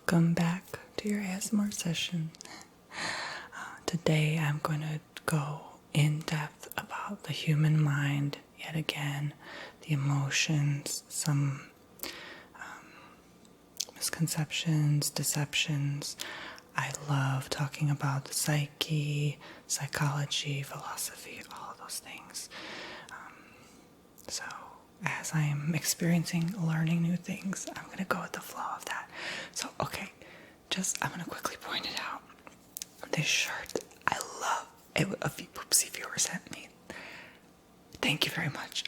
Welcome back to your ASMR session. Today I'm going to go in depth about the human mind yet again, the emotions, some misconceptions, deceptions. I love talking about the psyche, psychology, philosophy, all of those things. So as I am experiencing, learning new things, I'm going to go with the flow of that. So, okay, I'm going to quickly point it out. This shirt, I love it. A few Poopsie viewers sent me. Thank you very much,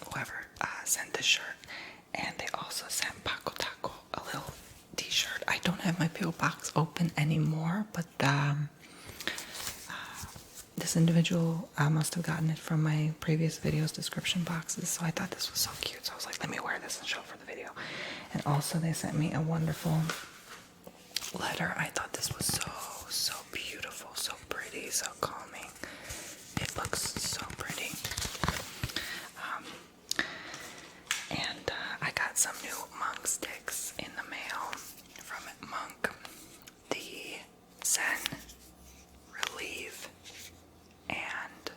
whoever sent this shirt. And they also sent Paco Taco a little t-shirt. I don't have my P.O. box open anymore, but this individual must have gotten it from my previous videos description boxes, so I thought this was so cute. So I was like, let me wear this and show it for the video. And also they sent me a wonderful letter. I thought this was so beautiful, so pretty, so calming. It looks so pretty. And I got some new Monk sticks in the mail from Monk. The Zen, Relieve, and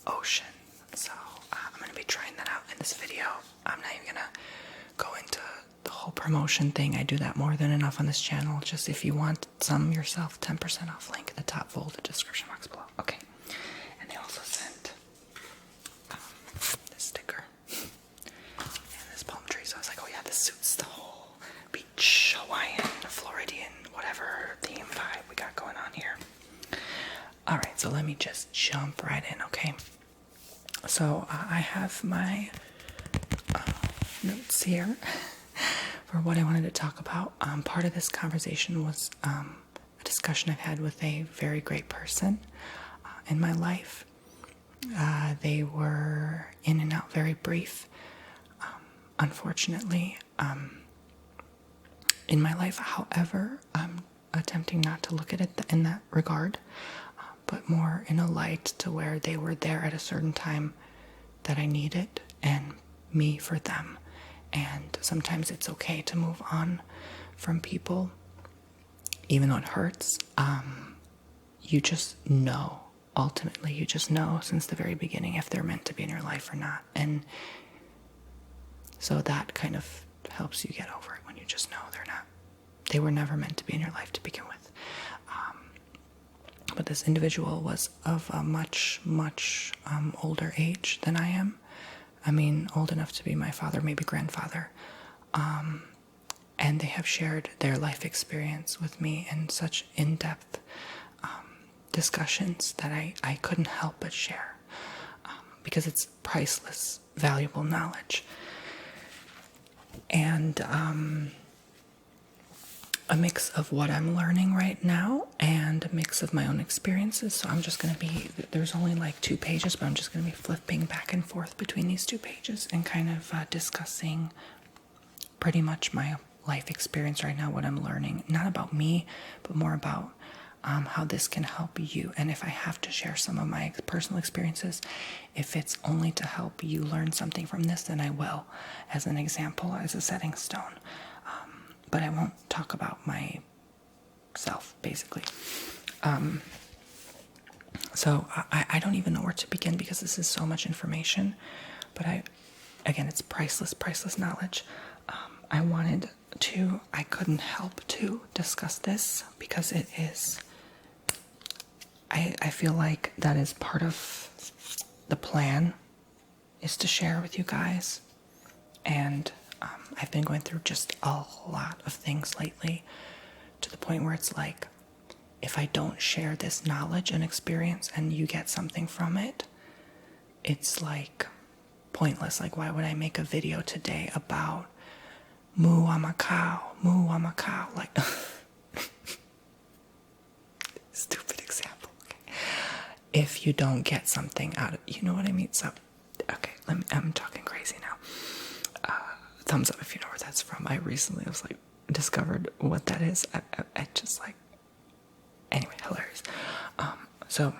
Ocean. So I'm going to be trying that out in this video. I'm not even going to go into the whole promotion thing. I do that more than enough on this channel. Just if you want some yourself, 10% off, link in the top folded description box below. Okay. And they also sent this sticker and this palm tree. So I was like, oh yeah, this suits the whole beach, Hawaiian, Floridian, whatever theme vibe we got going on here. Alright, so let me just jump right in, okay? So I have my notes here for what I wanted to talk about. Part of this conversation was a discussion I've had with a very great person in my life. They were in and out very brief, unfortunately, in my life. However, I'm attempting not to look at it in that regard, but more in a light to where they were there at a certain time that I needed, and me for them. And sometimes it's okay to move on from people, even though it hurts. You just know, ultimately, you just know since the very beginning if they're meant to be in your life or not. And so that kind of helps you get over it when you just know they were never meant to be in your life to begin with. But this individual was of a much older age than I am. I mean, old enough to be my father, maybe grandfather. And they have shared their life experience with me in such in-depth discussions that I couldn't help but share, because it's priceless, valuable knowledge. And a mix of what I'm learning right now and a mix of my own experiences. So I'm just going to be, there's only like 2 pages, but I'm just going to be flipping back and forth between these 2 pages and kind of discussing pretty much my life experience right now, what I'm learning. Not about me, but more about how this can help you. And if I have to share some of my personal experiences, if it's only to help you learn something from this, then I will, as an example, as a setting stone. But I won't talk about myself, basically. So I don't even know where to begin because this is so much information. But again, it's priceless knowledge. I couldn't help to discuss this because it is, I feel like that is part of the plan, is to share with you guys. And I've been going through just a lot of things lately, to the point where it's like, if I don't share this knowledge and experience and you get something from it, it's like pointless. Like, why would I make a video today about moo, I'm a cow, like stupid example, okay? If you don't get something out of, you know what I mean? So, okay, I'm talking crazy now. Thumbs up if you know where that's from. I recently was like, discovered what that is. I just like, anyway, hilarious. So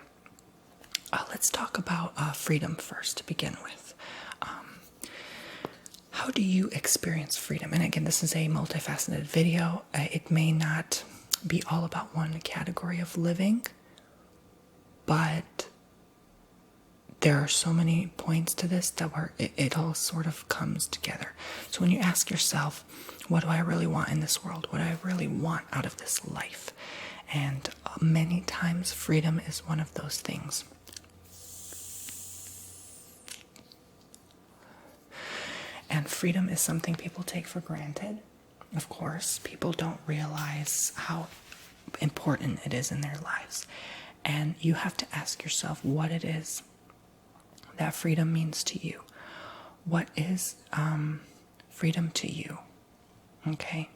let's talk about freedom first to begin with. How how do you experience freedom? And again, this is a multifaceted video. It may not be all about one category of living, but there are so many points to this that where it all sort of comes together. So when you ask yourself, what do I really want in this world? What do I really want out of this life? And many times freedom is one of those things. And freedom is something people take for granted. Of course, people don't realize how important it is in their lives. And you have to ask yourself what it is that freedom means to you. What is freedom to you? Okay?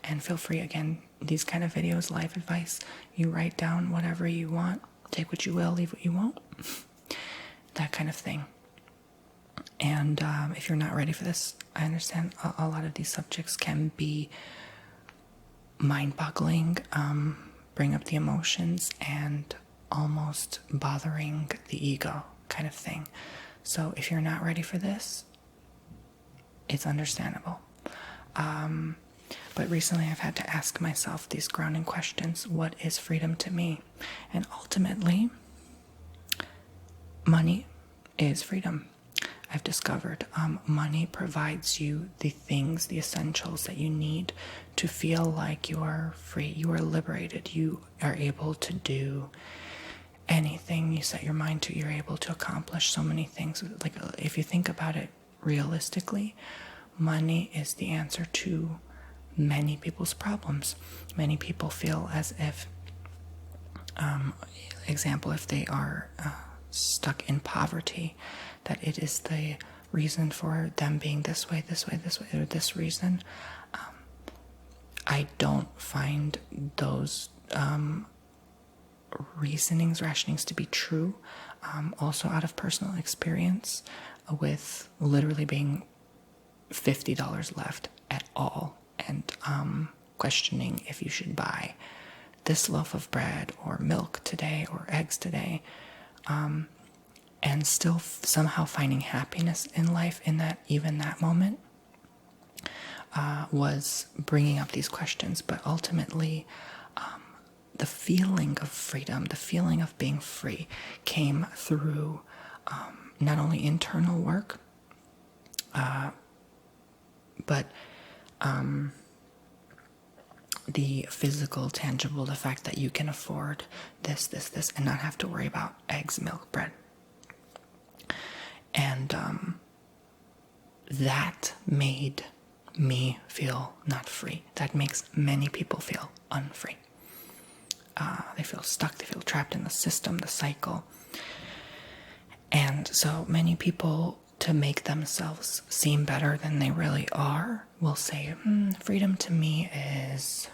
And feel free, again, these kind of videos, life advice, you write down whatever you want, take what you will, leave what you won't, that kind of thing. And if you're not ready for this, I understand a lot of these subjects can be mind-boggling, bring up the emotions, and almost bothering the ego kind of thing. So if you're not ready for this, it's understandable. But recently I've had to ask myself these grounding questions. What is freedom to me? And ultimately, money is freedom. I've discovered money provides you the things, the essentials that you need to feel like you are free, you are liberated, you are able to do anything you set your mind to. You're able to accomplish so many things. Like, if you think about it realistically, money is the answer to many people's problems. Many people feel as if, example, if they are stuck in poverty, that it is the reason for them being this way, or this reason. I don't find those rationings to be true. Also out of personal experience, with literally being $50 left at all, and questioning if you should buy this loaf of bread or milk today or eggs today, and still somehow finding happiness in life in that, even that moment, was bringing up these questions. But ultimately, the feeling of freedom, the feeling of being free, came through not only internal work, but the physical, tangible, the fact that you can afford this, and not have to worry about eggs, milk, bread. And that made me feel not free. That makes many people feel unfree. They feel stuck, they feel trapped in the system, the cycle. And so many people, to make themselves seem better than they really are, will say, freedom to me is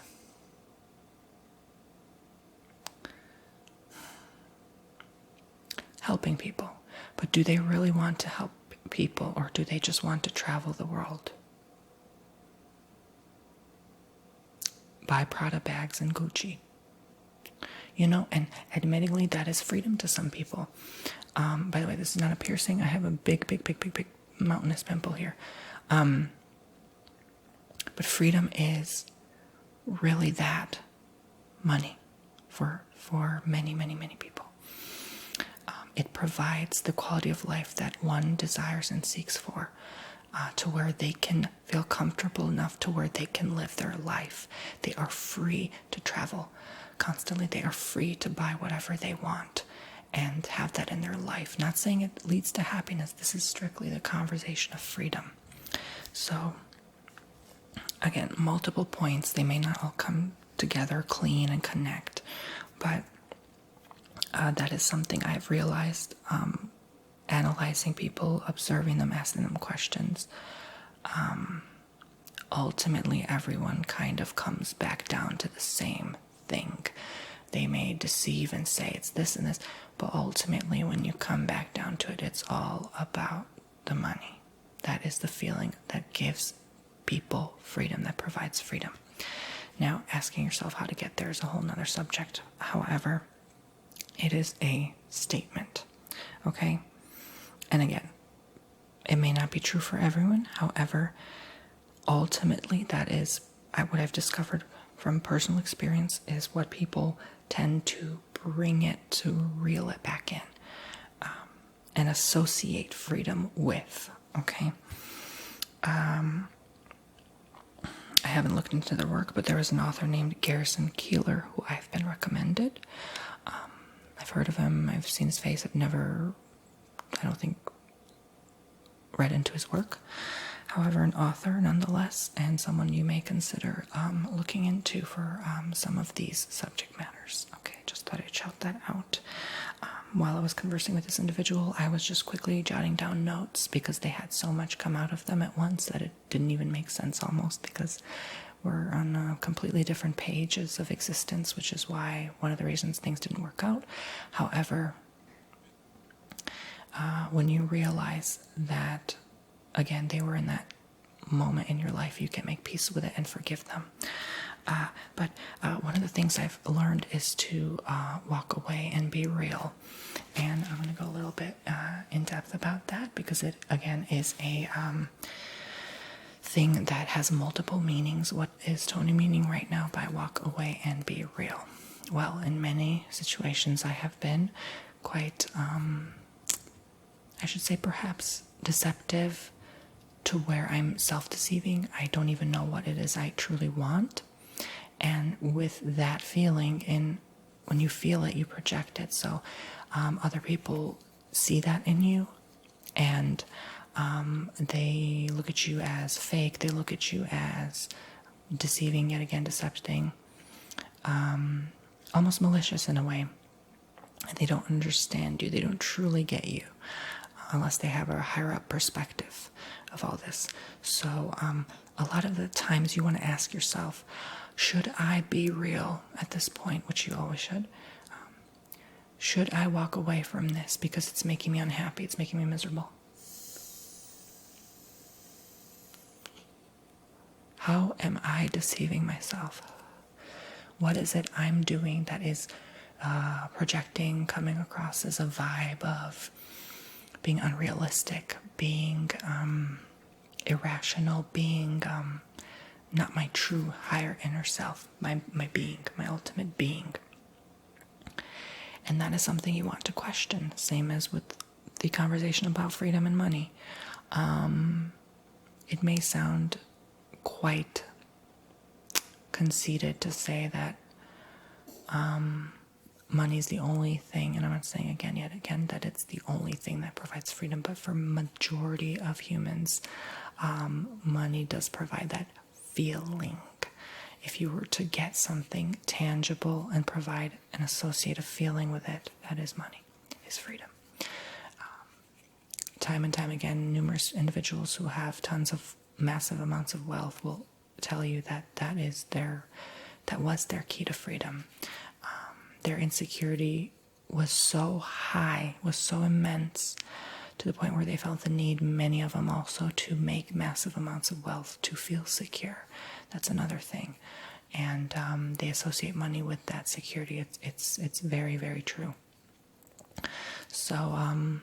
helping people. But do they really want to help people, or do they just want to travel the world? Buy Prada bags and Gucci. You know, and admittedly, that is freedom to some people. By the way, this is not a piercing. I have a big mountainous pimple here. But freedom is really that money for many people. It provides the quality of life that one desires and seeks for, to where they can feel comfortable enough to where they can live their life. They are free to travel constantly. They are free to buy whatever they want and have that in their life. Not saying it leads to happiness. This is strictly the conversation of freedom. So, again, multiple points. They may not all come together clean and connect, but that is something I've realized, analyzing people, observing them, asking them questions. Ultimately, everyone kind of comes back down to the same thing. They may deceive and say it's this and this, but ultimately, when you come back down to it, it's all about the money. That is the feeling that gives people freedom, that provides freedom. Now, asking yourself how to get there is a whole nother subject. However, it is a statement, okay? And again, It may not be true for everyone. However, ultimately, that is what I've discovered from personal experience is what people tend to bring it, to reel it back in, and associate freedom with. Okay. I haven't looked into their work, but there is an author named Garrison Keillor who I've been recommended. I've heard of him. I've seen his face. I've never, I don't think, read into his work. However, an author nonetheless, and someone you may consider looking into for some of these subject matters. Okay, just thought I'd shout that out. While I was conversing with this individual, I was just quickly jotting down notes because they had so much come out of them at once that it didn't even make sense almost, because we're on completely different pages of existence, which is why one of the reasons things didn't work out. However, when you realize that, again, they were in that moment in your life, you can make peace with it and forgive them. But one of the things I've learned is to walk away and be real. And I'm going to go a little bit in depth about that because it, again, is a thing that has multiple meanings. What is Tony meaning right now by walk away and be real? Well, in many situations I have been quite, I should say perhaps deceptive, to where I'm self-deceiving. I don't even know what it is I truly want. And with that feeling, when you feel it, you project it. So other people see that in you, and they look at you as fake. They look at you as deceiving, yet again decepting, almost malicious in a way. They don't understand you. They don't truly get you unless they have a higher up perspective of all this. So a lot of the times you want to ask yourself, should I be real at this point, which you always should? Should I walk away from this because it's making me unhappy, it's making me miserable? How am I deceiving myself? What is it I'm doing that is projecting, coming across as a vibe of being unrealistic, being irrational, being not my true higher inner self, my being, my ultimate being? And that is something you want to question, same as with the conversation about freedom and money. It may sound quite conceited to say that money is the only thing, and I'm not saying yet again that it's the only thing that provides freedom, but for majority of humans, money does provide that feeling. If you were to get something tangible and provide an associative feeling with it, that is money, is freedom. Time and time again, numerous individuals who have tons of massive amounts of wealth will tell you that that was their key to freedom. Their insecurity was so high, was so immense, to the point where they felt the need, many of them also, to make massive amounts of wealth to feel secure. That's another thing. And they associate money with that security. It's very, very true. So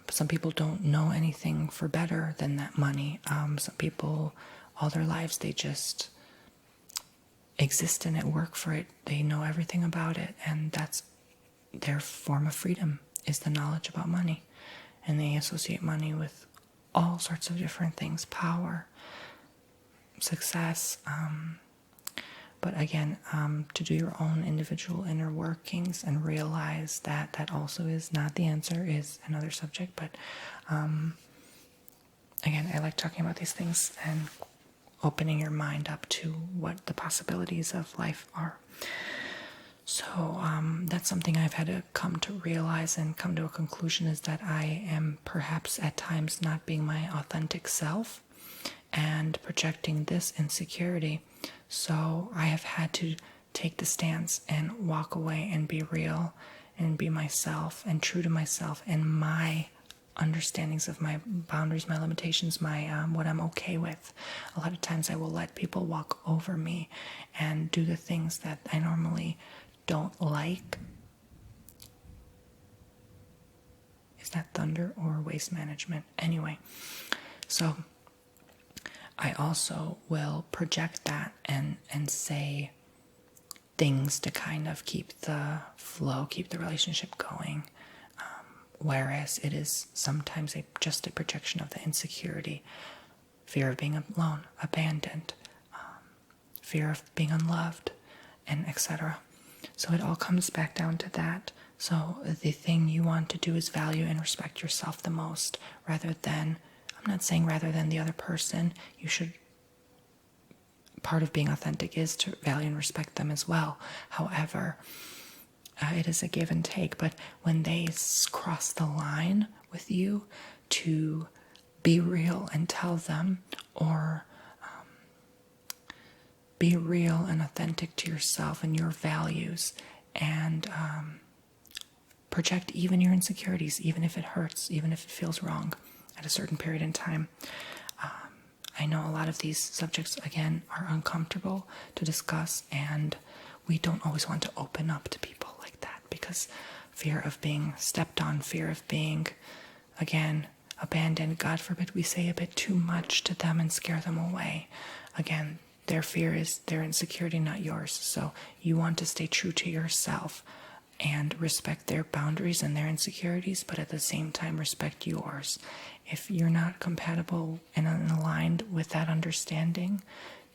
some people don't know anything for better than that money. Some people, all their lives, they just exist in it, work for it. They know everything about it, and that's their form of freedom, is the knowledge about money. And they associate money with all sorts of different things: power, success. But again, to do your own individual inner workings and realize that that also is not the answer is another subject. But again, I like talking about these things and opening your mind up to what the possibilities of life are. So that's something I've had to come to realize and come to a conclusion, is that I am perhaps at times not being my authentic self and projecting this insecurity. So I have had to take the stance and walk away and be real and be myself and true to myself and my understandings of my boundaries, my limitations, my what I'm okay with. A lot of times I will let people walk over me and do the things that I normally don't like. Is that thunder or waste management? Anyway, so I also will project that and say things to kind of keep the flow, keep the relationship going. Whereas it is sometimes just a projection of the insecurity, fear of being alone, abandoned, fear of being unloved, and etc. So it all comes back down to that. So the thing you want to do is value and respect yourself the most, rather than, I'm not saying rather than the other person. You should, part of being authentic is to value and respect them as well. However, it is a give and take. But when they cross the line with you, to be real and tell them, or be real and authentic to yourself and your values, and project even your insecurities, even if it hurts, even if it feels wrong at a certain period in time. I know a lot of these subjects, again, are uncomfortable to discuss, and we don't always want to open up to people like that because fear of being stepped on, fear of being, again, abandoned. God forbid we say a bit too much to them and scare them away. Again, their fear is their insecurity, not yours. So you want to stay true to yourself and respect their boundaries and their insecurities, but at the same time respect yours. If you're not compatible and aligned with that understanding,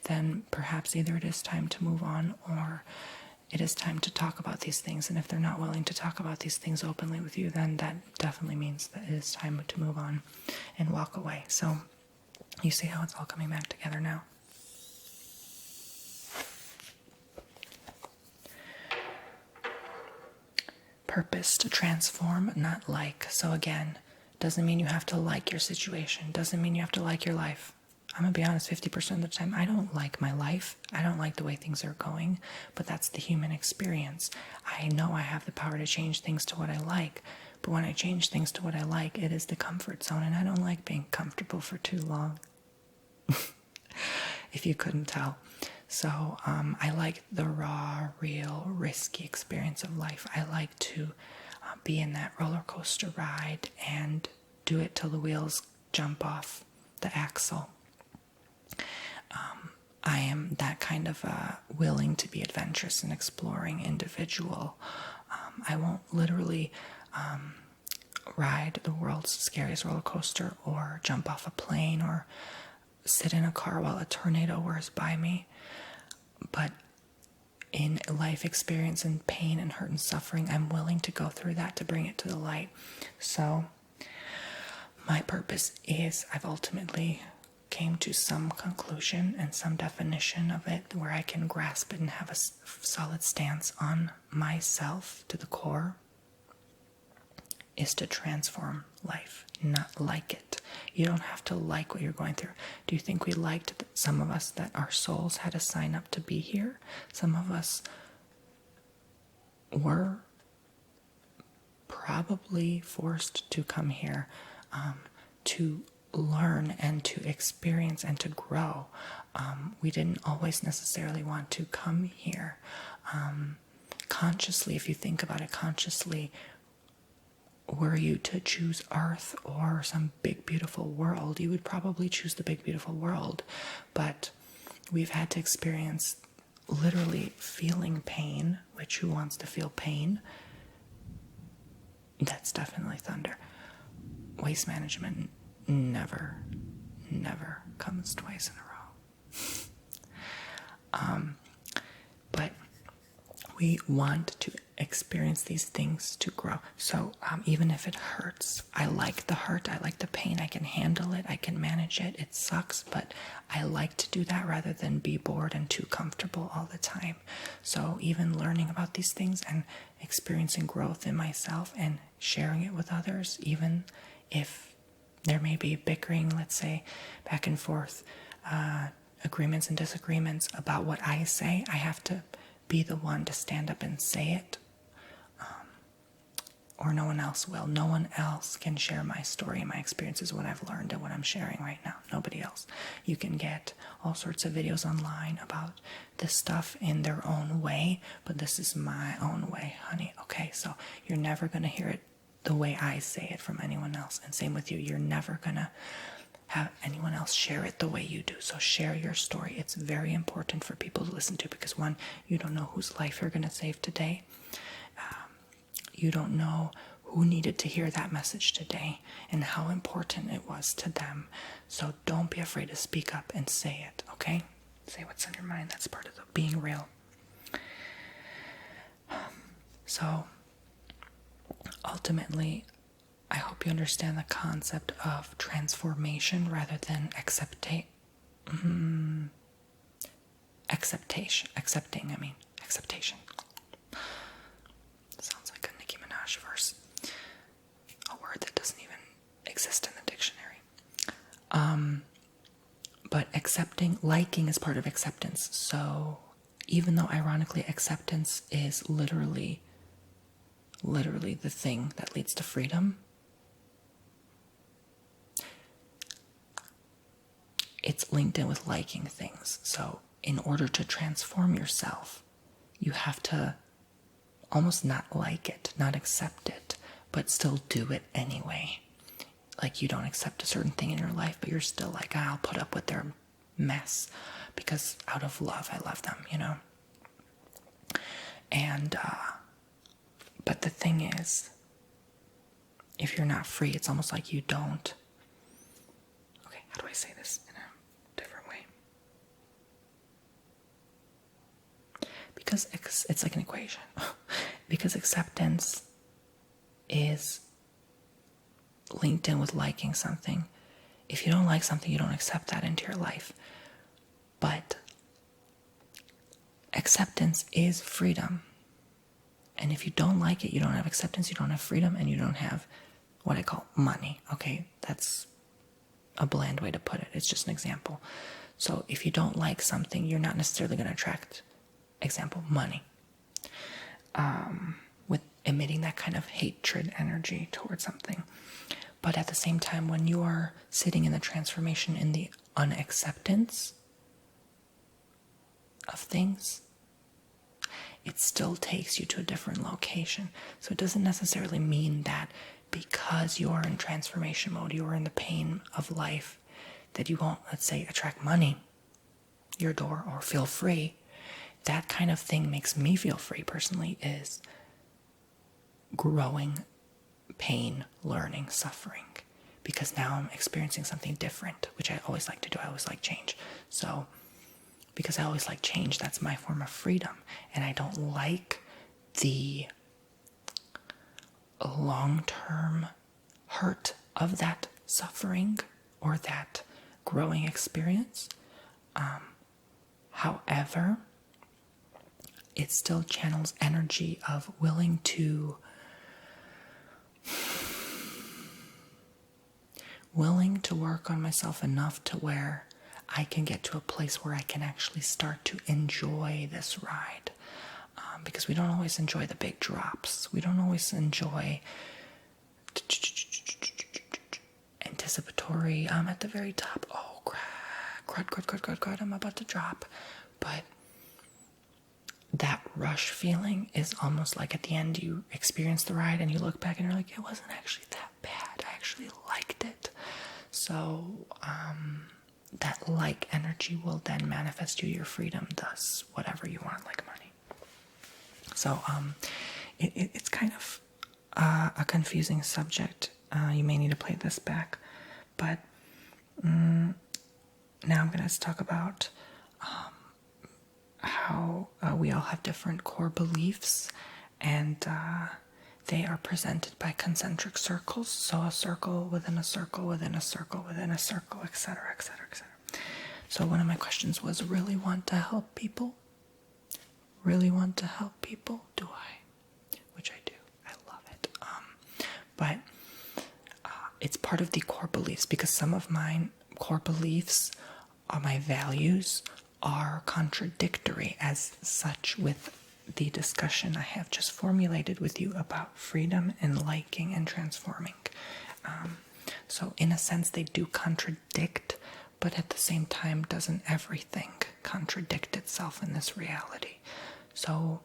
then perhaps either it is time to move on, or it is time to talk about these things. And if they're not willing to talk about these things openly with you, then that definitely means that it is time to move on and walk away. So you see how it's all coming back together now. Purpose to transform, not like. So again, doesn't mean you have to like your situation. Doesn't mean you have to like your life. I'm going to be honest, 50% of the time, I don't like my life. I don't like the way things are going, but that's the human experience. I know I have the power to change things to what I like, but when I change things to what I like, it is the comfort zone, and I don't like being comfortable for too long, if you couldn't tell. So I like the raw, real, risky experience of life. I like to be in that roller coaster ride and do it till the wheels jump off the axle. I am that kind of willing to be adventurous and exploring individual. I won't literally ride the world's scariest roller coaster, or jump off a plane, or sit in a car while a tornado whirs by me. But in life experience and pain and hurt and suffering, I'm willing to go through that to bring it to the light. So my purpose is, I've ultimately came to some conclusion and some definition of it where I can grasp it and have a solid stance on myself to the core, is to transform life, not like it. You don't have to like what you're going through. Do you think we liked, some of us, that our souls had to sign up to be here? Some of us were probably forced to come here to learn and to experience and to grow. We didn't always necessarily want to come here. Consciously, if you think about it consciously, were you to choose Earth or some big, beautiful world, you would probably choose the big, beautiful world. But we've had to experience literally feeling pain, which who wants to feel pain? That's definitely thunder. Waste management never comes twice in a row. But we want to experience these things to grow. So even if it hurts, I like the hurt, I like the pain, I can handle it, I can manage it. It sucks, but I like to do that rather than be bored and too comfortable all the time. So even learning about these things and experiencing growth in myself and sharing it with others, even if there may be bickering, let's say, back and forth, agreements and disagreements about what I say, I have to be the one to stand up and say it, or no one else will. No one else can share my story and my experiences, what I've learned and what I'm sharing right now. Nobody else. You can get all sorts of videos online about this stuff in their own way, but this is my own way, honey. Okay, so you're never going to hear it the way I say it from anyone else. And same with you. You're never going to have anyone else share it the way you do. So share your story. It's very important for people to listen to because, one, you don't know whose life you're going to save today. You don't know who needed to hear that message today and how important it was to them. So don't be afraid to speak up and say it, okay? Say what's on your mind. That's part of the being real. So ultimately, I hope you understand the concept of transformation rather than accepting. Sounds like a Nicki Minaj verse. A word that doesn't even exist in the dictionary. But liking is part of acceptance. So even though ironically acceptance is literally the thing that leads to freedom, it's linked in with liking things. So in order to transform yourself, you have to almost not like it, not accept it, but still do it anyway. Like you don't accept a certain thing in your life, but you're still like, I'll put up with their mess because out of love, I love them, you know? And, but the thing is, if you're not free, it's almost like you don't. Okay, how do I say this in a different way? Because it's like an equation. Because acceptance is linked in with liking something. If you don't like something, you don't accept that into your life. But acceptance is freedom. And if you don't like it, you don't have acceptance, you don't have freedom, and you don't have what I call money. Okay, that's a bland way to put it. It's just an example. So if you don't like something, you're not necessarily going to attract, example, money. With emitting that kind of hatred energy towards something. But at the same time, when you are sitting in the transformation in the unacceptance of things, it still takes you to a different location. So it doesn't necessarily mean that because you are in transformation mode, you are in the pain of life, that you won't, let's say, attract money your door or feel free. That kind of thing makes me feel free personally, is growing pain, learning, suffering, because now I'm experiencing something different, which I always like to do. I always like change. So because I always like change, that's my form of freedom. And I don't like the long-term hurt of that suffering or that growing experience. However, it still channels energy of willing to work on myself enough to where I can get to a place where I can actually start to enjoy this ride. Because we don't always enjoy the big drops. We don't always enjoy anticipatory, I'm at the very top. Oh, crud, I'm about to drop. But that rush feeling is almost like at the end you experience the ride and you look back and you're like, it wasn't actually that bad. I actually liked it. So that like energy will then manifest you your freedom, thus whatever you want, like money. So it's kind of a confusing subject. You may need to play this back. But now I'm going to talk about how we all have different core beliefs, and they are presented by concentric circles. So a circle within a circle within a circle within a circle, etc., etc., etc. So one of my questions was, really want to help people? Really want to help people? Do I? Which I do. I love it. But it's part of the core beliefs, because some of my core beliefs are my values are contradictory as such with the discussion I have just formulated with you about freedom and liking and transforming. So in a sense they do contradict, but at the same time, doesn't everything contradict itself in this reality? So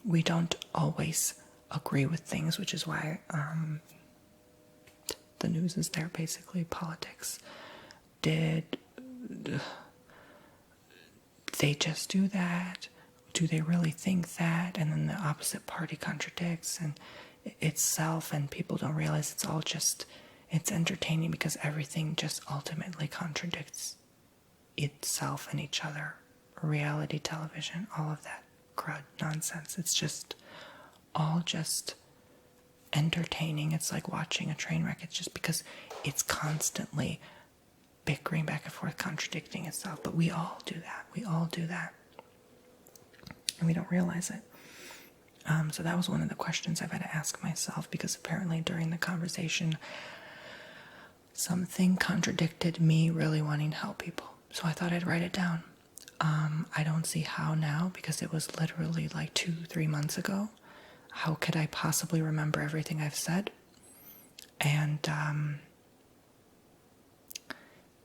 we don't always agree with things, which is why the news is there, basically. Politics. Did they just do that? Do they really think that? And then the opposite party contradicts and itself, and people don't realize it's all just, it's entertaining because everything just ultimately contradicts itself and each other. Reality television, all of that crud nonsense. It's just all just entertaining. It's like watching a train wreck. It's just because it's constantly bickering back and forth, contradicting itself. But we all do that. We all do that. And we don't realize it. So that was one of the questions I've had to ask myself, because apparently during the conversation, something contradicted me really wanting to help people. So I thought I'd write it down. I don't see how now, because it was literally like 2-3 months ago. How could I possibly remember everything I've said? And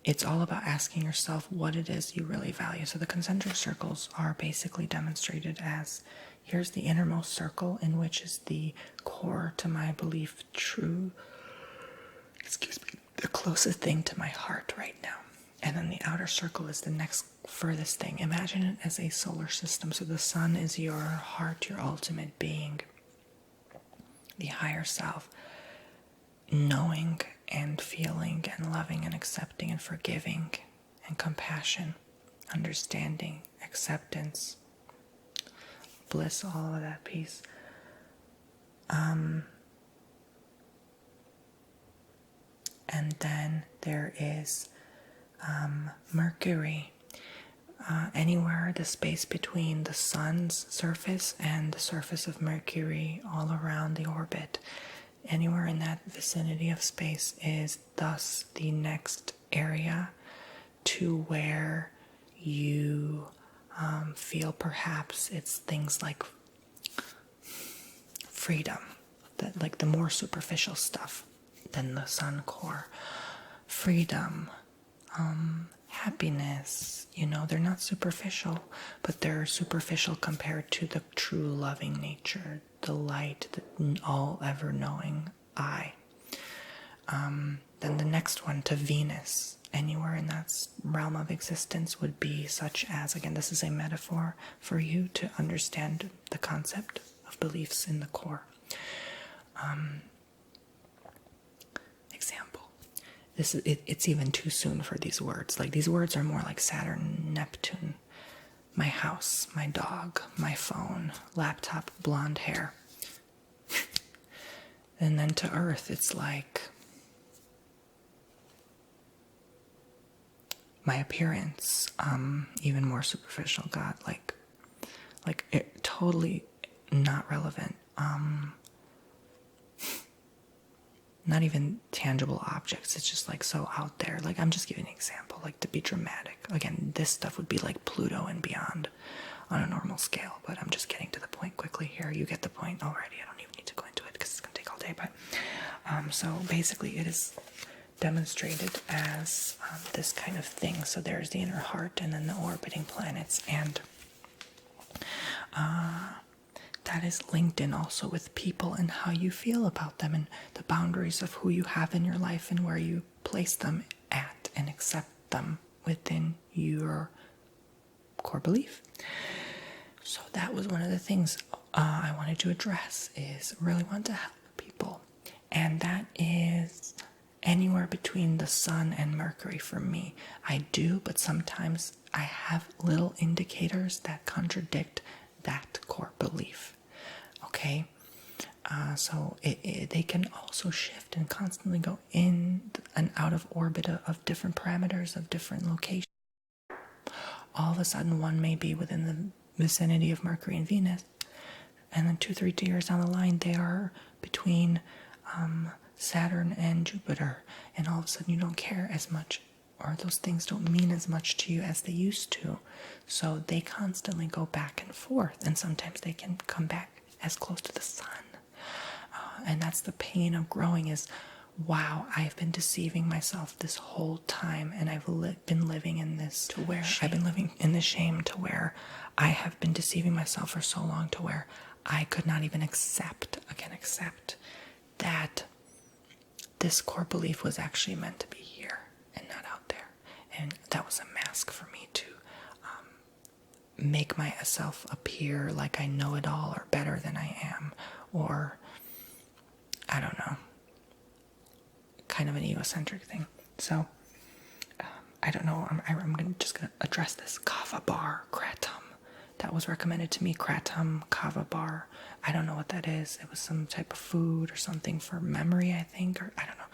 it's all about asking yourself what it is you really value. So the concentric circles are basically demonstrated as, here's the innermost circle, in which is the core to my belief, true, the closest thing to my heart right now. And then the outer circle is the next furthest thing. Imagine it as a solar system. So the sun is your heart, your ultimate being, the higher self, knowing and feeling and loving and accepting and forgiving and compassion, understanding, acceptance, bliss, all of that peace. And then there is Mercury. Anywhere the space between the sun's surface and the surface of Mercury, all around the orbit, anywhere in that vicinity of space is thus the next area to where you feel perhaps it's things like freedom, that like the more superficial stuff than the sun core. Freedom, happiness, they're not superficial, but they're superficial compared to the true loving nature, the light, the all ever knowing I. Then the next one, to Venus, anywhere in that realm of existence, would be such as, again, this is a metaphor for you to understand the concept of beliefs in the core. Example. It's even too soon for these words. Like, these words are more like Saturn, Neptune, my house, my dog, my phone, laptop, blonde hair. And then to Earth, it's like my appearance, even more superficial. God, like it, totally not relevant. Not even tangible objects. It's just like so out there. Like, I'm just giving an example, like to be dramatic. Again, this stuff would be like Pluto and beyond on a normal scale, but I'm just getting to the point quickly here. You get the point already. I don't even need to go into it because it's going to take all day. But so basically it is demonstrated as this kind of thing. So there's the inner heart and then the orbiting planets, and that is linked in also with people and how you feel about them and the boundaries of who you have in your life and where you place them at and accept them within your core belief. So that was one of the things I wanted to address, is really want to help people. And that is anywhere between the sun and Mercury for me. I do, but sometimes I have little indicators that contradict that core belief. Okay, so they can also shift and constantly go in and out of orbit of different parameters of different locations. All of a sudden, one may be within the vicinity of Mercury and Venus, and then 2-3 years down the line, they are between Saturn and Jupiter, and all of a sudden you don't care as much, or those things don't mean as much to you as they used to. So they constantly go back and forth, and sometimes they can come back as close to the sun. And that's the pain of growing, is, wow, I've been deceiving myself this whole time, and I've been living in this to where I've been living in this shame, to where I have been deceiving myself for so long, to where I could not even accept that this core belief was actually meant to be here and not out there. And that was a mask for me to make myself appear like I know it all or better than I am, or I don't know, kind of an egocentric thing. So I don't know. I'm just gonna address this kava bar kratom that was recommended to me. Kratom kava bar. I don't know what that is. It was some type of food or something for memory, I think, or I don't know.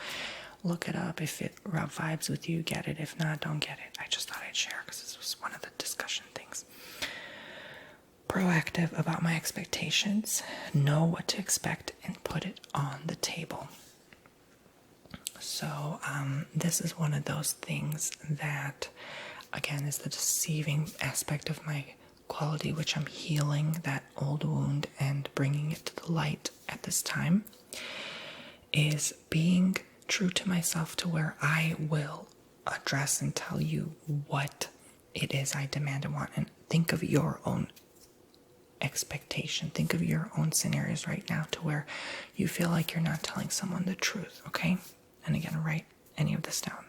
Look it up. If it vibes with you, get it. If not, don't get it. I just thought I'd share because this was one of the discussion things. Proactive about my expectations. Know what to expect and put it on the table. So this is one of those things that, again, is the deceiving aspect of my quality, which I'm healing that old wound and bringing it to the light at this time, is being true to myself to where I will address and tell you what it is I demand and want. And think of your own expectation. Think of your own scenarios right now to where you feel like you're not telling someone the truth, okay? And again, write any of this down.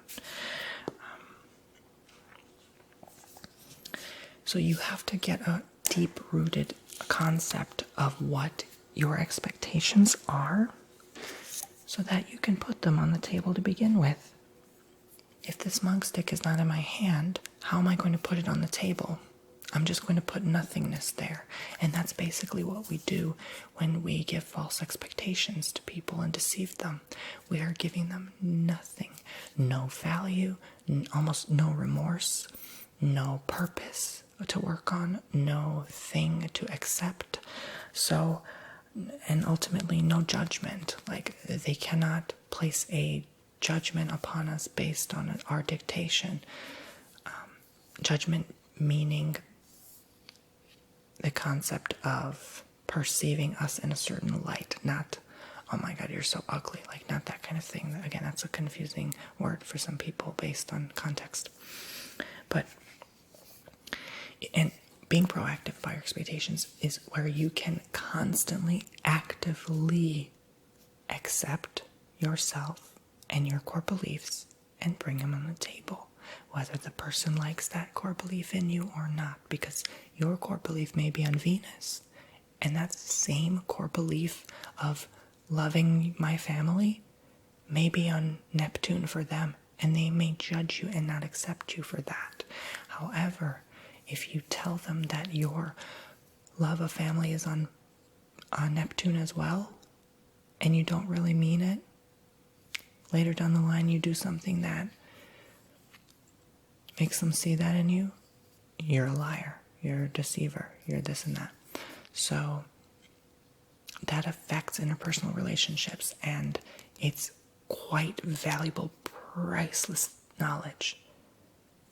So you have to get a deep-rooted concept of what your expectations are so that you can put them on the table to begin with. If this mug stick is not in my hand, how am I going to put it on the table? I'm just going to put nothingness there. And that's basically what we do when we give false expectations to people and deceive them. We are giving them nothing, no value, almost no remorse, no purpose to work on, no thing to accept. So, and ultimately no judgment. Like, they cannot place a judgment upon us based on our dictation. Judgment meaning the concept of perceiving us in a certain light, not, oh my God, you're so ugly, like not that kind of thing. Again, that's a confusing word for some people based on context. But, and being proactive about your expectations is where you can constantly, actively accept yourself and your core beliefs and bring them on the table, whether the person likes that core belief in you or not, because your core belief may be on Venus, and that same core belief of loving my family may be on Neptune for them, and they may judge you and not accept you for that. However, if you tell them that your love of family is on Neptune as well, and you don't really mean it, later down the line you do something that makes them see that in you, you're a liar, you're a deceiver, you're this and that. So that affects interpersonal relationships, and it's quite valuable, priceless knowledge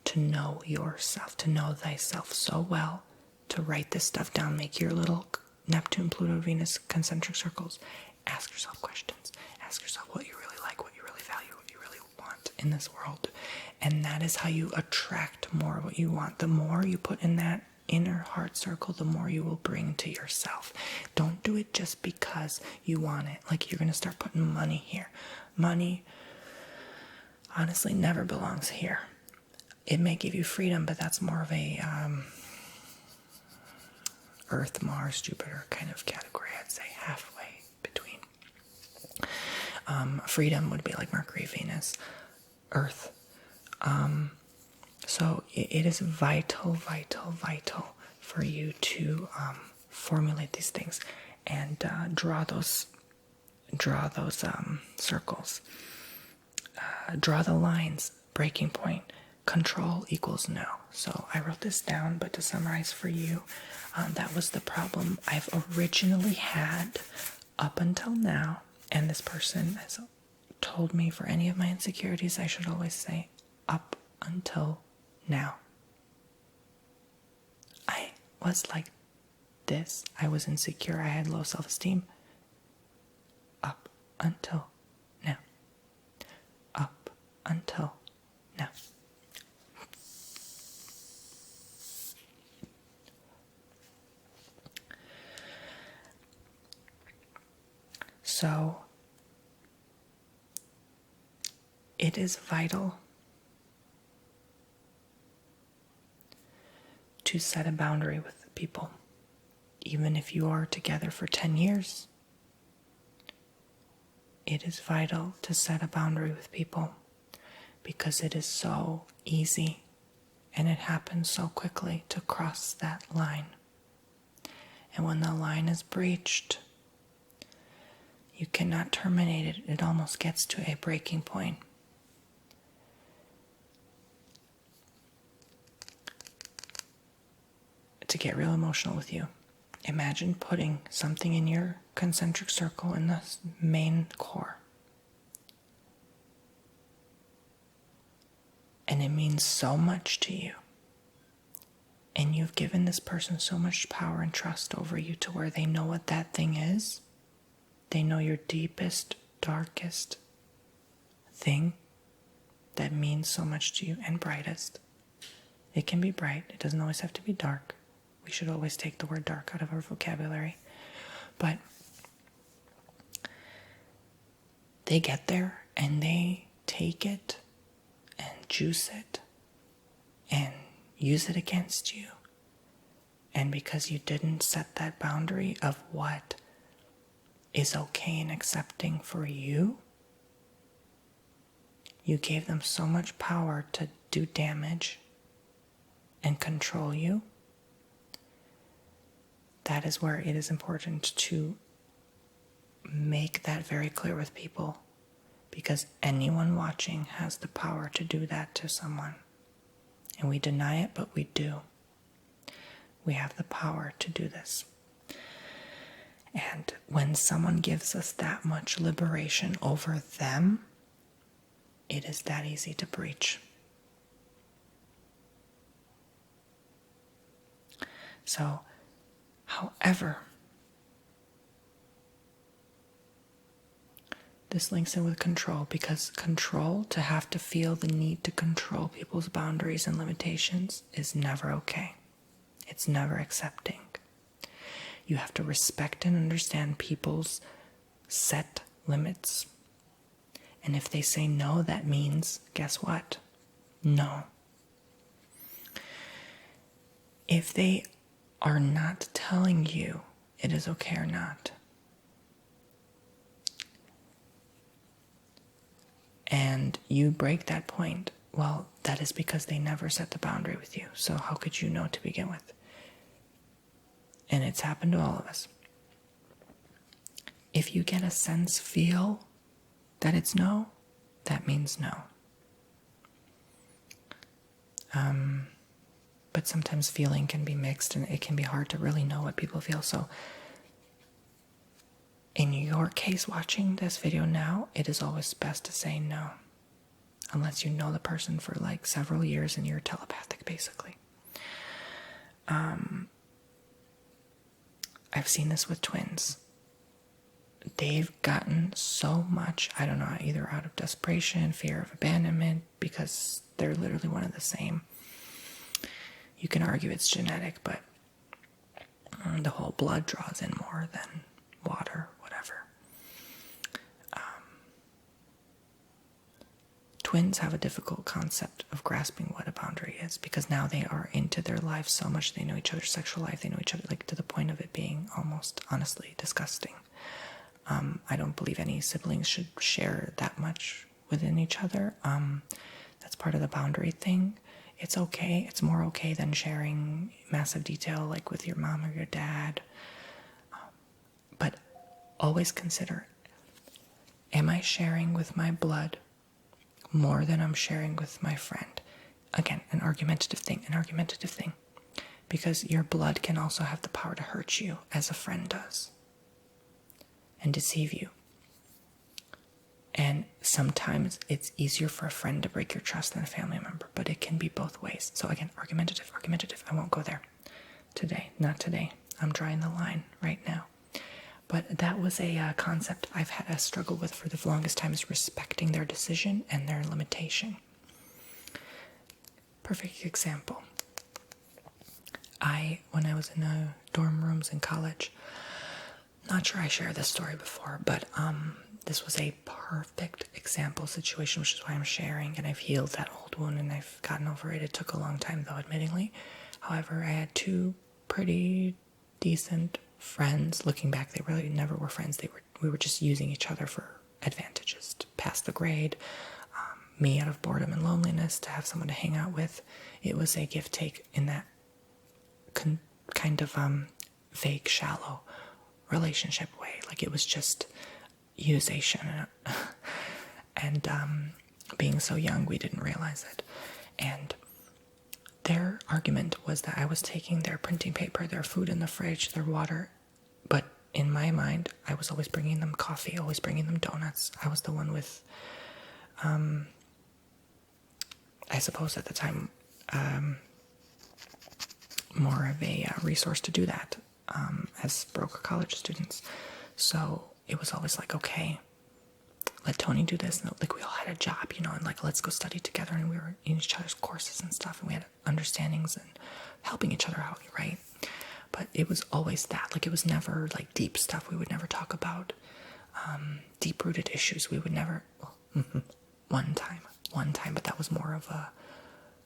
to know yourself, to know thyself so well, to write this stuff down, make your little Neptune, Pluto, Venus concentric circles, ask yourself questions, ask yourself what you really like, what you really value, what you really want in this world. And that is how you attract more of what you want. The more you put in that inner heart circle, the more you will bring to yourself. Don't do it just because you want it. Like, you're going to start putting money here. Money, honestly, never belongs here. It may give you freedom, but that's more of a Earth, Mars, Jupiter kind of category. I'd say halfway between. Freedom would be like Mercury, Venus, Earth. So it is vital for you to formulate these things and draw those circles. Draw the lines, breaking point. Control equals no. So I wrote this down, but to summarize for you, that was the problem I've originally had up until now. And this person has told me for any of my insecurities, I should always say up until now. I was like this. I was insecure. I had low self-esteem. Up until now. Up until now. So it is vital to set a boundary with people, even if you are together for 10 years. It is vital to set a boundary with people because it is so easy and it happens so quickly to cross that line. And when the line is breached, you cannot terminate it. It almost gets to a breaking point. To get real emotional with you, imagine putting something in your concentric circle in the main core. And it means so much to you. And you've given this person so much power and trust over you to where they know what that thing is. They know your deepest, darkest thing that means so much to you and brightest. It can be bright. It doesn't always have to be dark. We should always take the word dark out of our vocabulary. But they get there and they take it and juice it and use it against you. And because you didn't set that boundary of what is okay and accepting for you, you gave them so much power to do damage and control you. That is where it is important to make that very clear with people, because anyone watching has the power to do that to someone. And we deny it, but we do. We have the power to do this. And when someone gives us that much liberation over them, it is that easy to breach. So, however, this links in with control, because control, to have to feel the need to control people's boundaries and limitations, is never okay. It's never accepting. You have to respect and understand people's set limits. And if they say no, that means, guess what? No. If they are not telling you it is okay or not, and you break that point, well, that is because they never set the boundary with you. So how could you know to begin with? And it's happened to all of us. If you get a feel that it's no, that means no. But sometimes feeling can be mixed, and it can be hard to really know what people feel. So in your case, watching this video now, it is always best to say no, unless you know the person for like several years and you're telepathic, basically. I've seen this with twins. They've gotten so much, I don't know, either out of desperation, fear of abandonment, because they're literally one and the same. You can argue it's genetic, but the whole blood draws in more than water, whatever. Twins have a difficult concept of grasping what a boundary is, because now they are into their lives so much. They know each other's sexual life. They know each other, like, to the point of it being almost honestly disgusting. I don't believe any siblings should share that much within each other. That's part of the boundary thing. It's okay. It's more okay than sharing massive detail like with your mom or your dad. But always consider, am I sharing with my blood more than I'm sharing with my friend? Again, an argumentative thing. Because your blood can also have the power to hurt you, as a friend does, and deceive you. And sometimes it's easier for a friend to break your trust than a family member, but it can be both ways. So again, argumentative. I won't go there today. Not today. I'm drawing the line right now. But that was a concept I've had a struggle with for the longest time, is respecting their decision and their limitation. Perfect example. When I was in dorm rooms in college, Not sure I shared this story before, but this was a perfect example situation, which is why I'm sharing, and I've healed that old wound and I've gotten over it. It took a long time though, admittingly. However, I had two pretty decent friends. Looking back, they really never were friends. We were just using each other for advantages, to pass the grade, me out of boredom and loneliness, to have someone to hang out with. It was a give take in that kind of vague, shallow relationship way. Like, it was just usation. And being so young, we didn't realize it. And their argument was that I was taking their printing paper, their food in the fridge, their water, but in my mind, I was always bringing them coffee, always bringing them donuts. I was the one with, I suppose at the time, more of a resource to do that, as broke college students. So it was always like, okay, let Tony do this. And like, we all had a job, and like, let's go study together. And we were in each other's courses and stuff, and we had understandings and helping each other out, right? But it was always that. Like, it was never like deep stuff. We would never talk about deep-rooted issues. We would never, one time, but that was more of a,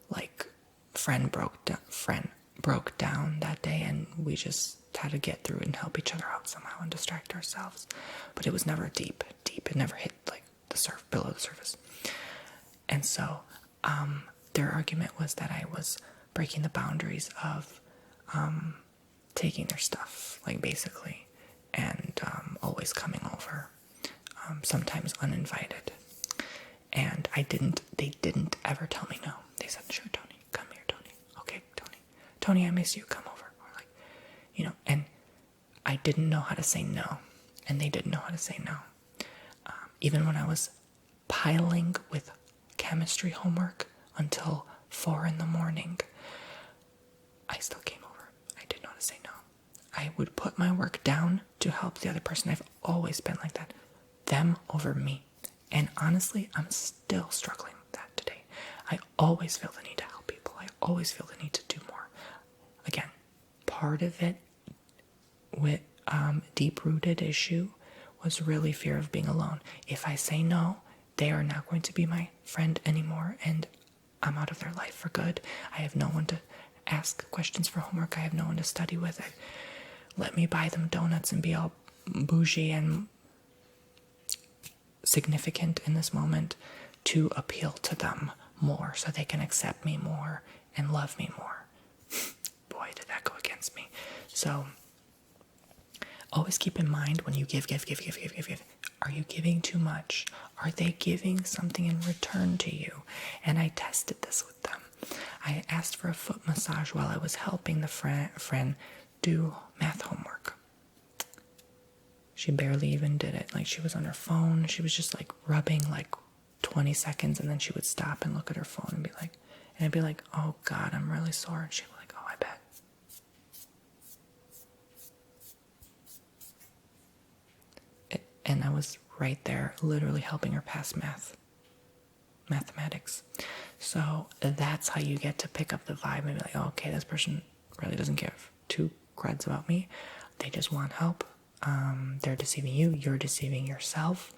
like, friend broke down that day, and we just had to get through it and help each other out somehow and distract ourselves. But it was never deep. It never hit like below the surface. And so their argument was that I was breaking the boundaries of taking their stuff, like, basically, and always coming over, sometimes uninvited. And they didn't ever tell me no. They said, sure, Tony, come here, Tony. Okay, Tony, I miss you, come over. Or like, and I didn't know how to say no. And they didn't know how to say no. Even when I was piling with chemistry homework until 4 a.m, I still came over. I didn't know how to say no. I would put my work down to help the other person. I've always been like that. Them over me. And honestly, I'm still struggling with that today. I always feel the need to help people. I always feel the need to do more. Again, part of it with deep-rooted issue was really fear of being alone. If I say no, they are not going to be my friend anymore, and I'm out of their life for good. I have no one to ask questions for homework. I have no one to study with. Let me buy them donuts and be all bougie and significant in this moment to appeal to them more so they can accept me more and love me more. Boy, did that go against me. So always keep in mind, when you give, are you giving too much? Are they giving something in return to you? And I tested this with them. I asked for a foot massage while I was helping the friend do math homework. She barely even did it. Like, she was on her phone. She was just like rubbing like 20 seconds, and then she would stop and look at her phone and be like, and I'd be like, oh God, I'm really sore. And she'd be like, oh, I bet. And I was right there, literally helping her pass mathematics. So that's how you get to pick up the vibe and be like, oh, okay, this person really doesn't give two cruds about me. They just want help. They're deceiving you. You're deceiving yourself.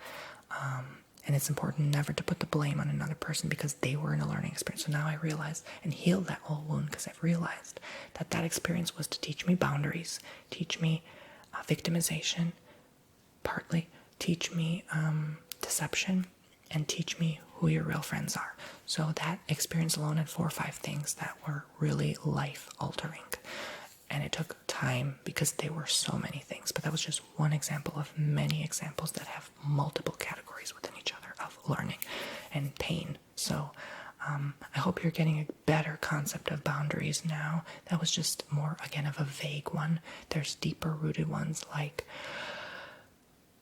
And it's important never to put the blame on another person, because they were in a learning experience. So now I realize and heal that old wound, because I've realized that experience was to teach me boundaries, teach me victimization, partly teach me deception, and teach me who your real friends are. So that experience alone had 4 or 5 things that were really life-altering. And it took time, because there were so many things. But that was just one example of many examples that have multiple categories within each other of learning and pain. So I hope you're getting a better concept of boundaries now. That was just more, again, of a vague one. There's deeper-rooted ones, like,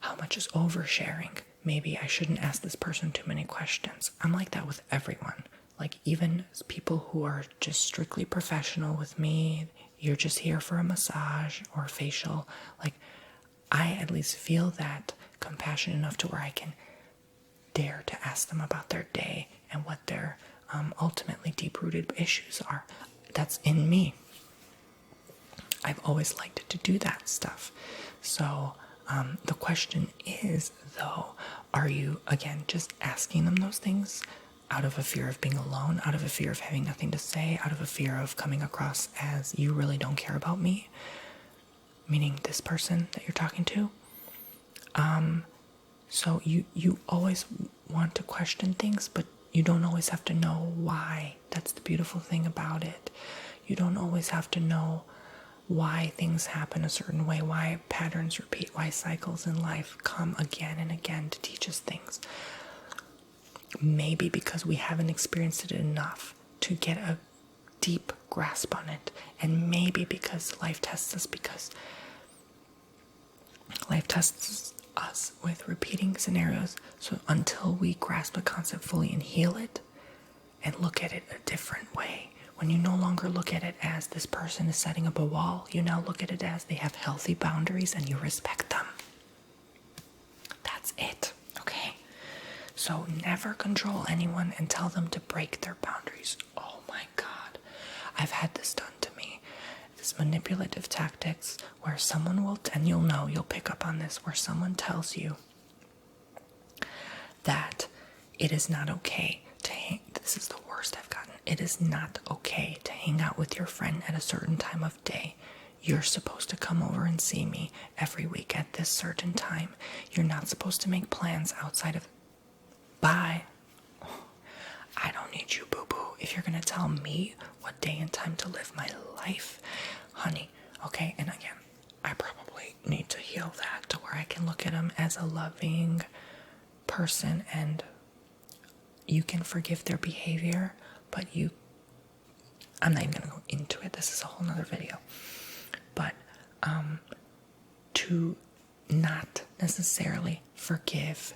how much is oversharing? Maybe I shouldn't ask this person too many questions. I'm like that with everyone. Like, even people who are just strictly professional with me, you're just here for a massage or a facial. Like, I at least feel that compassion enough to where I can dare to ask them about their day and what their ultimately deep-rooted issues are. That's in me. I've always liked to do that stuff. So The question is, though, are you, again, just asking them those things out of a fear of being alone, out of a fear of having nothing to say, out of a fear of coming across as you really don't care about me, meaning this person that you're talking to? So you always want to question things, but you don't always have to know why. That's the beautiful thing about it. You don't always have to know why things happen a certain way, why patterns repeat, why cycles in life come again and again to teach us things. Maybe because we haven't experienced it enough to get a deep grasp on it, and maybe because life tests us, with repeating scenarios. So until we grasp a concept fully and heal it and look at it a different way, when you no longer look at it as this person is setting up a wall, you now look at it as they have healthy boundaries and you respect them. That's it, okay? So never control anyone and tell them to break their boundaries. Oh my God, I've had this done to me. This manipulative tactics where someone will, and you'll pick up on this, where someone tells you that it is not okay to hang, this is the worst I've gotten, it is not okay to hang out with your friend at a certain time of day. You're supposed to come over and see me every week at this certain time. You're not supposed to make plans outside of, bye. I don't need you, boo-boo. If you're gonna tell me what day and time to live my life, honey, okay? And again, I probably need to heal that to where I can look at him as a loving person, and you can forgive their behavior, but I'm not even gonna go into it. This is a whole nother video. But to not necessarily forgive,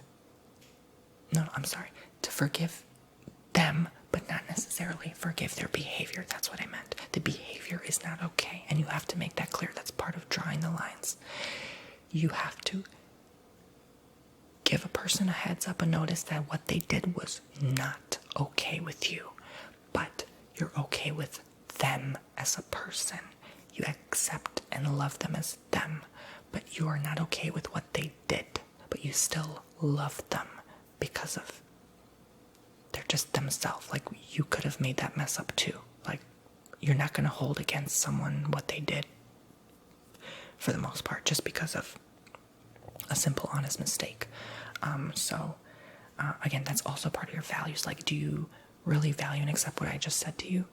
to forgive them, but not necessarily forgive their behavior. That's what I meant. The behavior is not okay, and you have to make that clear. That's part of drawing the lines. You have to give a person a heads up, a notice that what they did was not okay with you, but you're okay with them as a person. You accept and love them as them, but you are not okay with what they did, but you still love them because of they're just themselves. Like, you could have made that mess up too. Like, you're not going to hold against someone what they did for the most part, just because of a simple, honest mistake. Again, that's also part of your values. Like, do you really value and accept what I just said to you?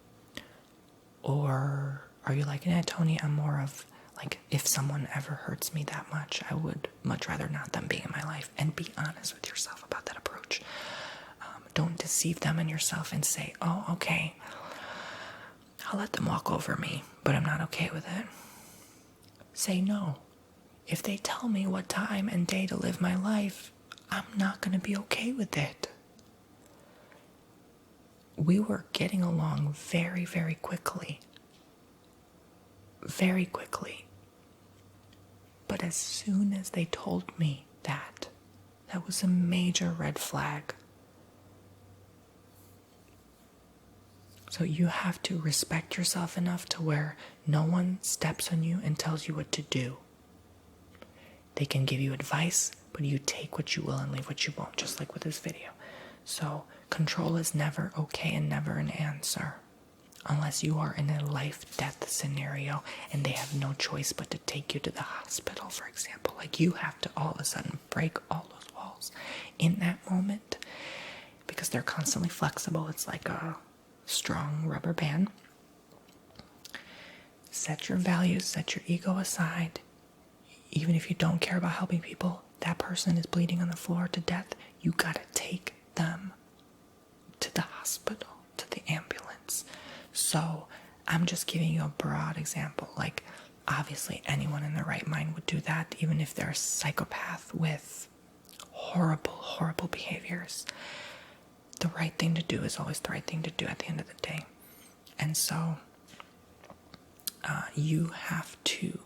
Or are you like, Tony, I'm more of, like, if someone ever hurts me that much, I would much rather not them being in my life. And be honest with yourself about that approach. Don't deceive them and yourself and say, oh, okay, I'll let them walk over me, but I'm not okay with it. Say no. If they tell me what time and day to live my life, I'm not going to be okay with it. We were getting along very, very quickly. Very quickly. But as soon as they told me that was a major red flag. So you have to respect yourself enough to where no one steps on you and tells you what to do. They can give you advice, but you take what you will and leave what you won't, just like with this video. So control is never okay and never an answer. Unless you are in a life-death scenario and they have no choice but to take you to the hospital, for example. Like, you have to all of a sudden break all those walls in that moment because they're constantly flexible. It's like a strong rubber band. Set your values, set your ego aside. Even if you don't care about helping people, that person is bleeding on the floor to death. You gotta take them to the hospital, to the ambulance. So I'm just giving you a broad example. Like, obviously anyone in their right mind would do that, even if they're a psychopath with horrible, horrible behaviors. The right thing to do is always the right thing to do at the end of the day. And so you have to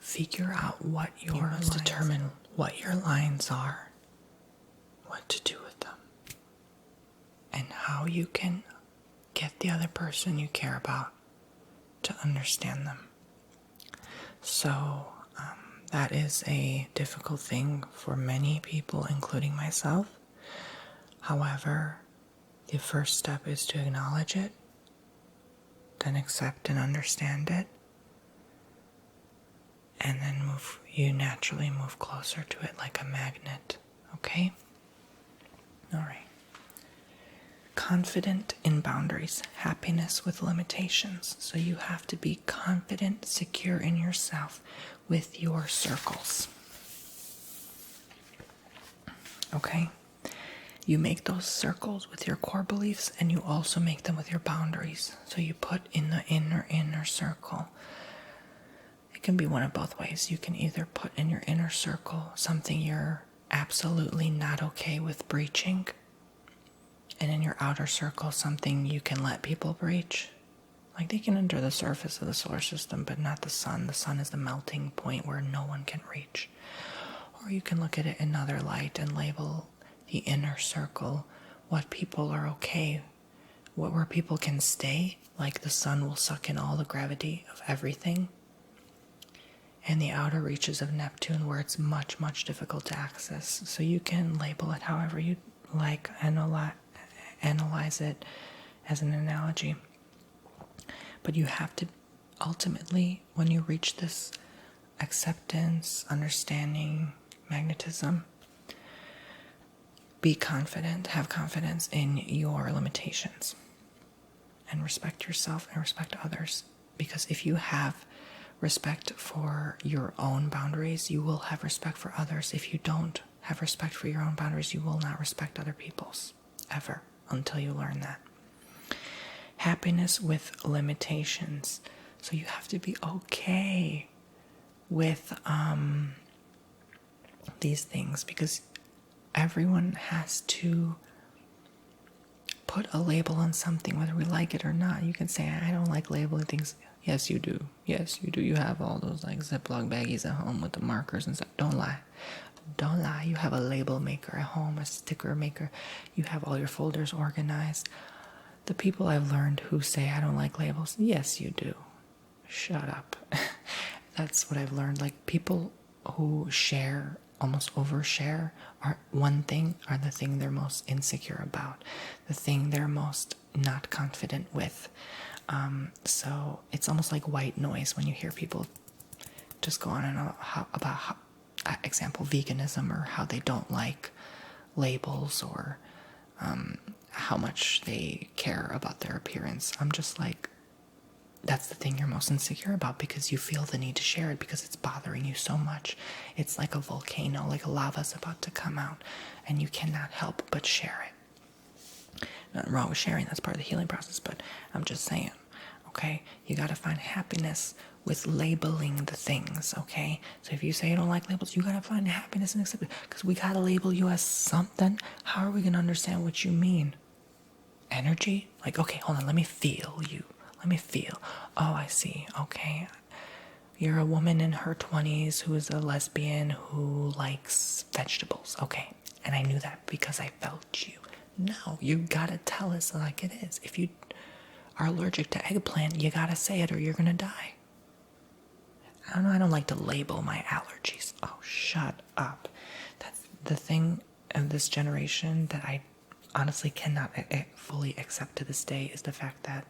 figure out what your lines, determine what your lines are, what to do with them, and how you can get the other person you care about to understand them. So that is a difficult thing for many people, including myself. However, the first step is to acknowledge it, then accept and understand it, and then you naturally move closer to it like a magnet, okay? All right. Confident in boundaries, happiness with limitations. So you have to be confident, secure in yourself with your circles. Okay? You make those circles with your core beliefs, and you also make them with your boundaries. So you put in the inner circle. It can be one of both ways. You can either put in your inner circle something you're absolutely not okay with breaching, and in your outer circle something you can let people breach. Like, they can enter the surface of the solar system, but not the sun. The sun is the melting point where no one can reach. Or you can look at it in another light and label the inner circle what people are okay, where people can stay, like the sun will suck in all the gravity of everything, and the outer reaches of Neptune where it's much, much difficult to access. So you can label it however you like, analyze it as an analogy. But you have to ultimately, when you reach this acceptance, understanding, magnetism, be confident, have confidence in your limitations, and respect yourself and respect others. Because if you have respect for your own boundaries, you will have respect for others. If you don't have respect for your own boundaries, you will not respect other people's, ever, until you learn that. Happiness with limitations. So you have to be okay with these things, because everyone has to put a label on something, whether we like it or not. You can say, I don't like labeling things. Yes, you do. Yes, you do. You have all those like Ziploc baggies at home with the markers and stuff. Don't lie. Don't lie. You have a label maker at home, a sticker maker. You have all your folders organized. The people I've learned who say, I don't like labels, yes, you do. Shut up. That's what I've learned. Like, people who share, almost overshare, are the thing they're most insecure about, the thing they're most not confident with. So it's almost like white noise when you hear people just go on and on about example, veganism, or how they don't like labels, or how much they care about their appearance. I'm just like, that's the thing you're most insecure about, because you feel the need to share it because it's bothering you so much. It's like a volcano, like a lava's about to come out, and you cannot help but share it. Nothing wrong with sharing, that's part of the healing process, but I'm just saying, okay, you gotta find happiness with labeling the things, okay? So if you say you don't like labels, you gotta find happiness and accept it, because we gotta label you as something. How are we gonna understand what you mean? Energy? Like, okay, hold on, let me feel you. Let me feel. Oh, I see. Okay. You're a woman in her 20s who is a lesbian who likes vegetables. Okay. And I knew that because I felt you. No, you gotta tell us like it is. If you are allergic to eggplant, you gotta say it or you're gonna die. I don't know, I don't like to label my allergies. Oh, shut up. That's the thing of this generation that I honestly cannot fully accept to this day, is the fact that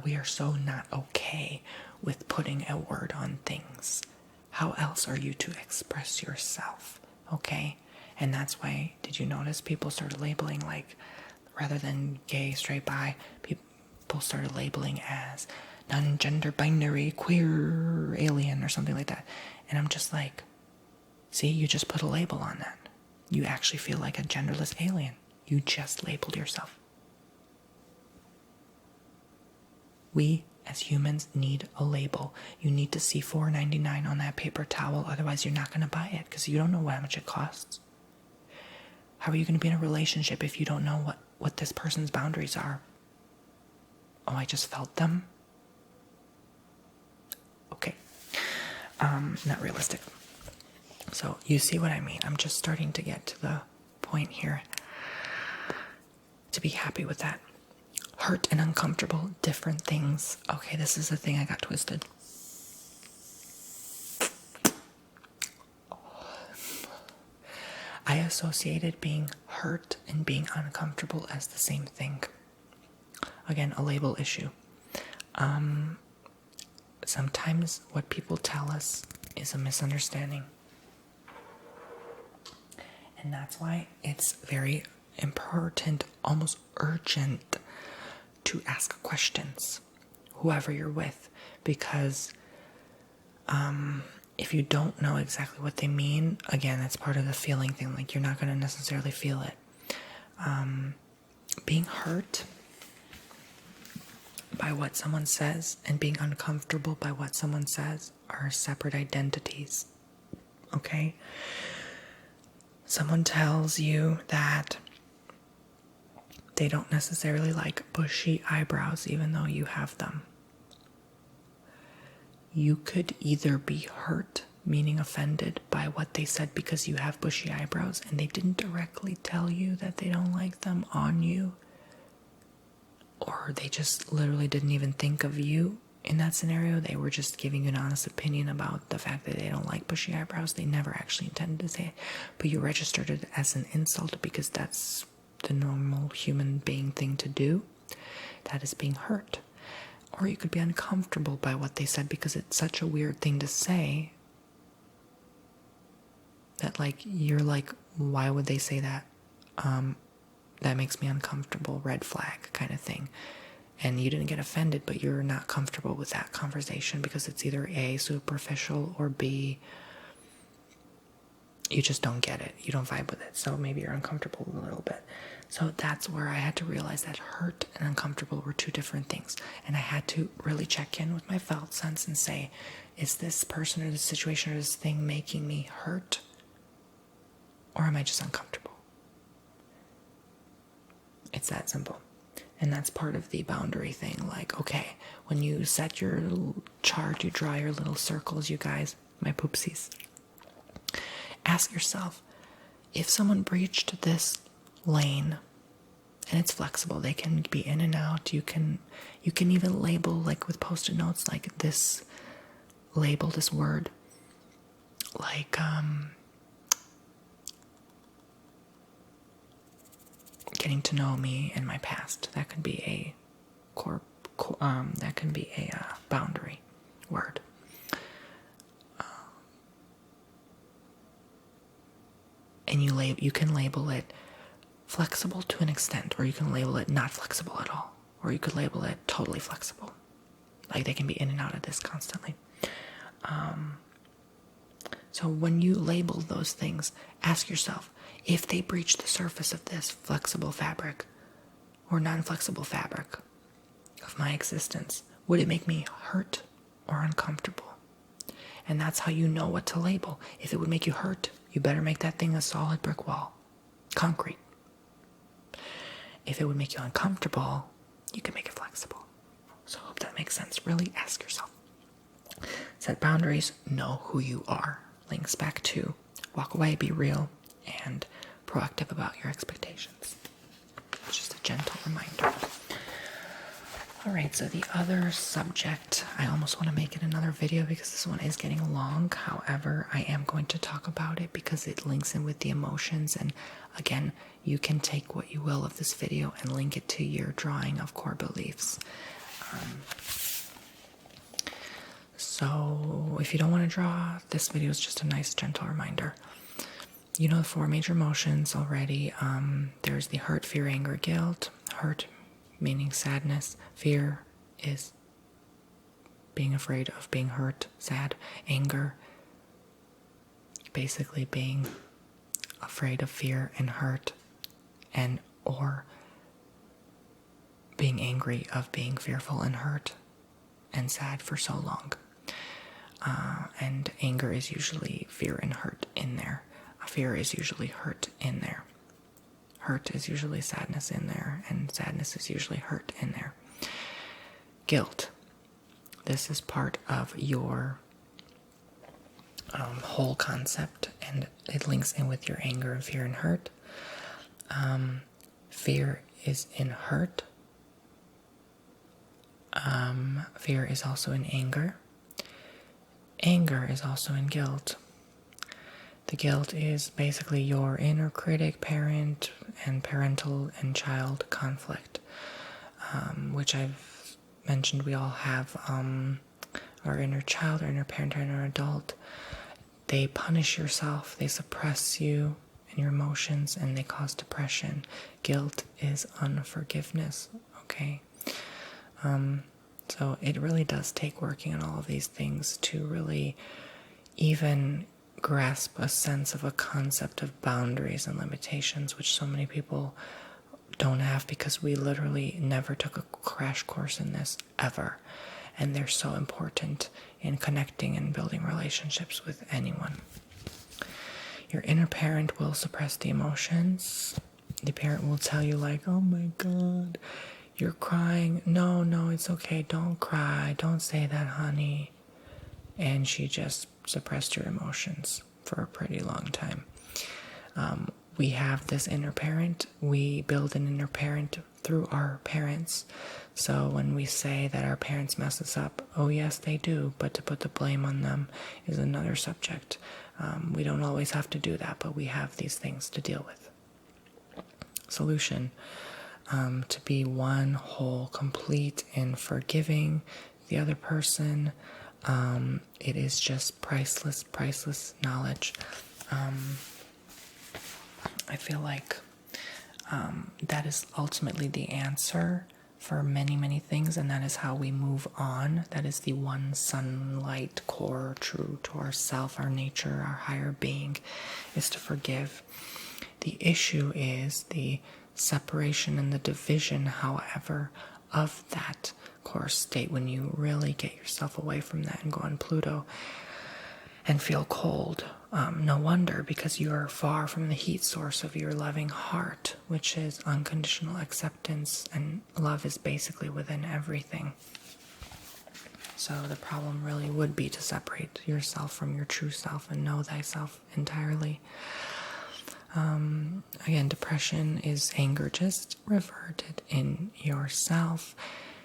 we are so not okay with putting a word on things. How else are you to express yourself? Okay? And that's why, did you notice people started labeling, like, rather than gay, straight, bi, people started labeling as non-gender binary, queer, alien, or something like that. And I'm just like, see, you just put a label on that. You actually feel like a genderless alien. You just labeled yourself. We, as humans, need a label. You need to see $4.99 on that paper towel, otherwise you're not going to buy it, because you don't know how much it costs. How are you going to be in a relationship if you don't know what this person's boundaries are? Oh, I just felt them? Okay. Not realistic. So you see what I mean. I'm just starting to get to the point here. To be happy with that. Hurt and uncomfortable, different things. Okay, this is the thing I got twisted. associated being hurt and being uncomfortable as the same thing. Again, a label issue. Sometimes what people tell us is a misunderstanding. And that's why it's very important, almost urgent, to ask questions, whoever you're with, because if you don't know exactly what they mean, again, it's part of the feeling thing. Like, you're not going to necessarily feel it. Being hurt by what someone says and being uncomfortable by what someone says are separate identities. Okay? Someone tells you that they don't necessarily like bushy eyebrows, even though you have them. You could either be hurt, meaning offended, by what they said because you have bushy eyebrows and they didn't directly tell you that they don't like them on you, or they just literally didn't even think of you in that scenario. They were just giving you an honest opinion about the fact that they don't like bushy eyebrows. They never actually intended to say it, but you registered it as an insult because that's the normal human being thing to do. That is being hurt. Or you could be uncomfortable by what they said because it's such a weird thing to say that, like, you're like, why would they say that? That makes me uncomfortable, red flag kind of thing. And you didn't get offended, but you're not comfortable with that conversation because it's either A, superficial, or B, you just don't get it. You don't vibe with it. So maybe you're uncomfortable a little bit. So that's where I had to realize that hurt and uncomfortable were two different things. And I had to really check in with my felt sense and say, is this person or this situation or this thing making me hurt? Or am I just uncomfortable? It's that simple. And that's part of the boundary thing. Like, okay, when you set your chart, you draw your little circles, you guys, my poopsies. Ask yourself, if someone breached this lane, and it's flexible, they can be in and out, you can even label, like with post-it notes, like this, label this word, like, getting to know me and my past. That could be a boundary word. And you can label it flexible to an extent, or you can label it not flexible at all, or you could label it totally flexible. Like, they can be in and out of this constantly. So when you label those things, ask yourself, if they breach the surface of this flexible fabric or non-flexible fabric of my existence, would it make me hurt or uncomfortable? And that's how you know what to label. If it would make you hurt, you better make that thing a solid brick wall, concrete. If it would make you uncomfortable, you can make it flexible. So I hope that makes sense. Really ask yourself. Set boundaries, know who you are. Links back to walk away, be real, and proactive about your expectations. Just a gentle reminder. All right, so the other subject, I almost want to make it another video because this one is getting long. However, I am going to talk about it because it links in with the emotions. And again, you can take what you will of this video and link it to your drawing of core beliefs. So if you don't want to draw, this video is just a nice, gentle reminder. You know the 4 major emotions already. There's the hurt, fear, anger, guilt. Hurt meaning sadness. Fear is being afraid of being hurt, sad. Anger, basically being afraid of fear and hurt, and or being angry of being fearful and hurt and sad for so long. And anger is usually fear and hurt in there. Fear is usually hurt in there. Hurt is usually sadness in there, and sadness is usually hurt in there. Guilt. This is part of your whole concept, and it links in with your anger and fear and hurt. Fear is in hurt. Fear is also in anger. Anger is also in guilt. The guilt is basically your inner critic, parent, and parental and child conflict, which I've mentioned we all have. Our inner child, our inner parent, our inner adult. They punish yourself, they suppress you and your emotions, and they cause depression. Guilt is unforgiveness, okay? So it really does take working on all of these things to really even grasp a sense of a concept of boundaries and limitations, which so many people don't have because we literally never took a crash course in this ever. And they're so important in connecting and building relationships with anyone. Your inner parent will suppress the emotions. The parent will tell you like, oh my God, you're crying. No, it's okay. Don't cry. Don't say that, honey. And she just suppressed your emotions for a pretty long time. We have this inner parent. We build an inner parent through our parents. So when we say that our parents mess us up, oh yes, they do, but to put the blame on them is another subject. We don't always have to do that, but we have these things to deal with. Solution: to be one whole, complete in forgiving the other person. It is just priceless knowledge. I feel like that is ultimately the answer for many things, and that is how we move on. That is the one sunlight core true to ourself, our nature, our higher being, is to forgive. The issue is the separation and the division, however, of that core state when you really get yourself away from that and go on Pluto and feel cold. No wonder, because you are far from the heat source of your loving heart, which is unconditional acceptance, and love is basically within everything. So the problem really would be to separate yourself from your true self and know thyself entirely. Again, depression is anger just reverted in yourself.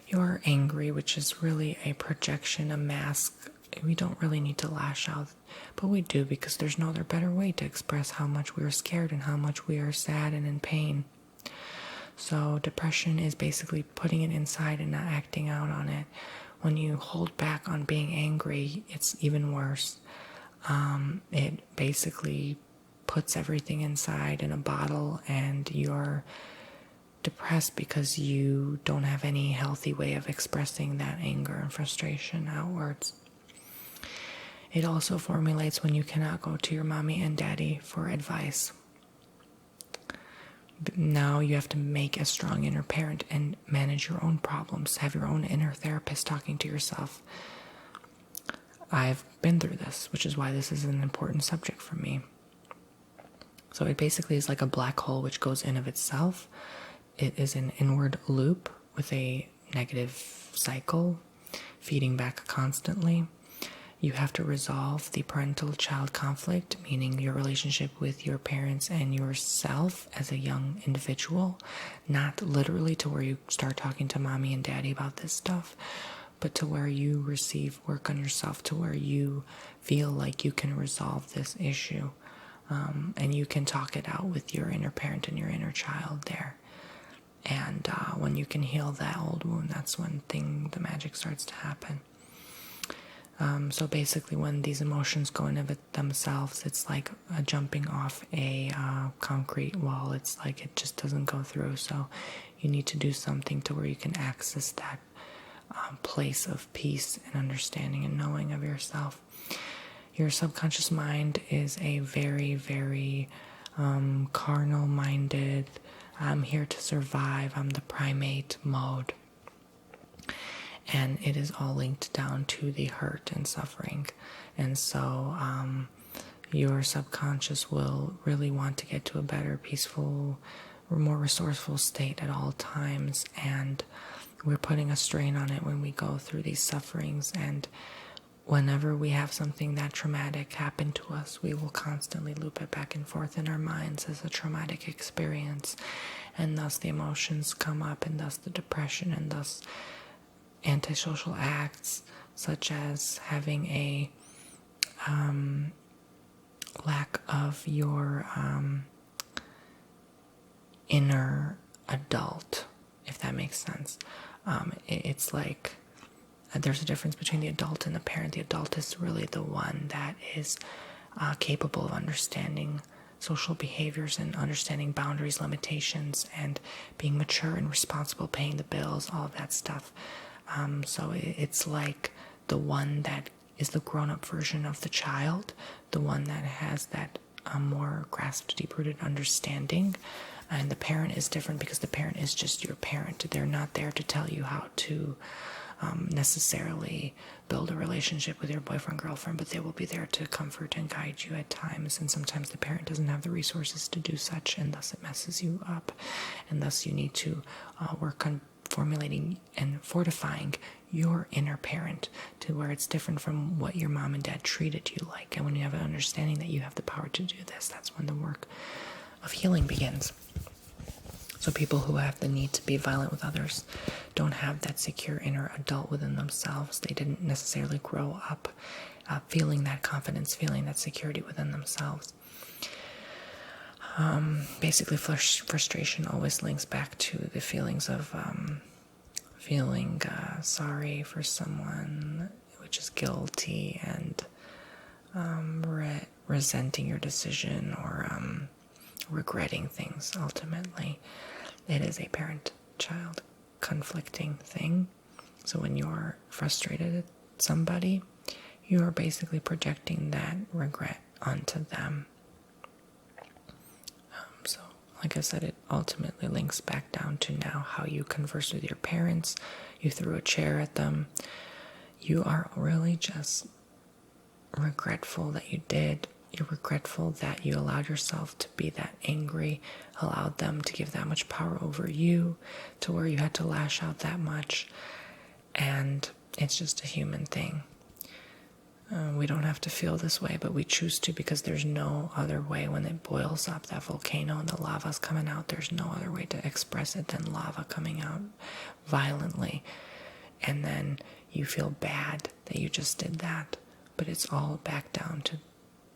You're angry, which is really a projection, a mask. We don't really need to lash out, but we do, because there's no other better way to express how much we are scared and how much we are sad and in pain. So depression is basically putting it inside and not acting out on it. When you hold back on being angry, it's even worse. It basically puts everything inside in a bottle, and you're depressed because you don't have any healthy way of expressing that anger and frustration outwards. It also formulates when you cannot go to your mommy and daddy for advice. Now you have to make a strong inner parent and manage your own problems. Have your own inner therapist talking to yourself. I've been through this, which is why this is an important subject for me. So it basically is like a black hole which goes in of itself. It is an inward loop with a negative cycle feeding back constantly. You have to resolve the parental-child conflict, meaning your relationship with your parents and yourself as a young individual. Not literally to where you start talking to mommy and daddy about this stuff, but to where you receive work on yourself, to where you feel like you can resolve this issue. And you can talk it out with your inner parent and your inner child there. And when you can heal that old wound, that's when the magic starts to happen. So basically, when these emotions go into themselves, it's like jumping off a concrete wall. It's like it just doesn't go through. So you need to do something to where you can access that place of peace and understanding and knowing of yourself. Your subconscious mind is a very carnal-minded, I'm here to survive, I'm the primate mode. And it is all linked down to the hurt and suffering. And so your subconscious will really want to get to a better, peaceful, or more resourceful state at all times. And we're putting a strain on it when we go through these sufferings. And whenever we have something that traumatic happen to us, we will constantly loop it back and forth in our minds as a traumatic experience. And thus the emotions come up, and thus the depression, and thus antisocial acts such as having a lack of your inner adult, if that makes sense. It's like there's a difference between the adult and the parent. The adult is really the one that is capable of understanding social behaviors and understanding boundaries, limitations, and being mature and responsible, paying the bills, all of that stuff. So it's like the one that is the grown-up version of the child, the one that has that more grasped, deep-rooted understanding. And the parent is different because the parent is just your parent. They're not there to tell you how to necessarily build a relationship with your boyfriend, girlfriend, but they will be there to comfort and guide you at times. And sometimes the parent doesn't have the resources to do such, and thus it messes you up. And thus you need to work on formulating and fortifying your inner parent to where it's different from what your mom and dad treated you like. And when you have an understanding that you have the power to do this, that's when the work of healing begins. So people who have the need to be violent with others don't have that secure inner adult within themselves. They didn't necessarily grow up feeling that confidence, feeling that security within themselves. Basically, frustration always links back to the feelings of feeling sorry for someone, which is guilty, and resenting your decision or regretting things. Ultimately, it is a parent-child conflicting thing. So when you're frustrated at somebody, you are basically projecting that regret onto them. So, like I said, it ultimately links back down to now how you converse with your parents. You threw a chair at them. You are really just regretful that you did. You're regretful that you allowed yourself to be that angry, allowed them to give that much power over you to where you had to lash out that much. And it's just a human thing. We don't have to feel this way, but we choose to because there's no other way. When it boils up, that volcano and the lava's coming out, there's no other way to express it than lava coming out violently. And then you feel bad that you just did that. But it's all back down to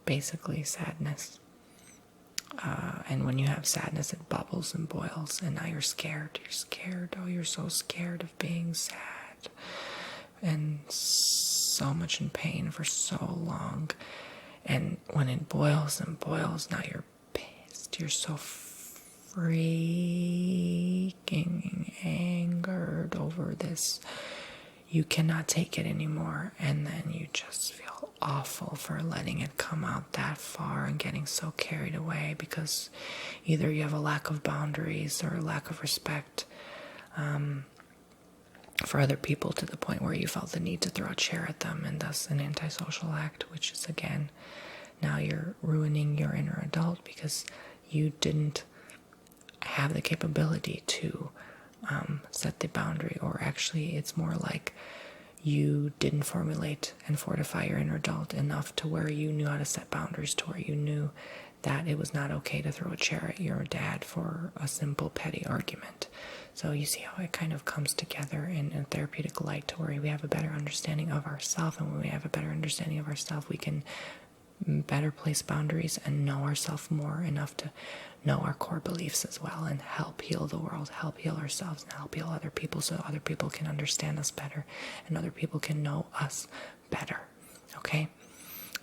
basically sadness. And when you have sadness, it bubbles and boils, and now you're scared. You're scared. Oh, you're so scared of being sad. And so much in pain for so long. And when it boils and boils, now you're pissed. You're so freaking angered over this. You cannot take it anymore. And then you just feel awful for letting it come out that far and getting so carried away because either you have a lack of boundaries or a lack of respect for other people to the point where you felt the need to throw a chair at them, and thus an antisocial act, which is, again, now you're ruining your inner adult because you didn't have the capability to set the boundary, or actually it's more like you didn't formulate and fortify your inner adult enough to where you knew how to set boundaries, to where you knew that it was not okay to throw a chair at your dad for a simple petty argument. So you see how it kind of comes together in a therapeutic light to where we have a better understanding of ourselves, and when we have a better understanding of ourselves, we can better place boundaries and know ourselves more enough to know our core beliefs as well, and help heal the world, help heal ourselves, and help heal other people so other people can understand us better and other people can know us better. Okay?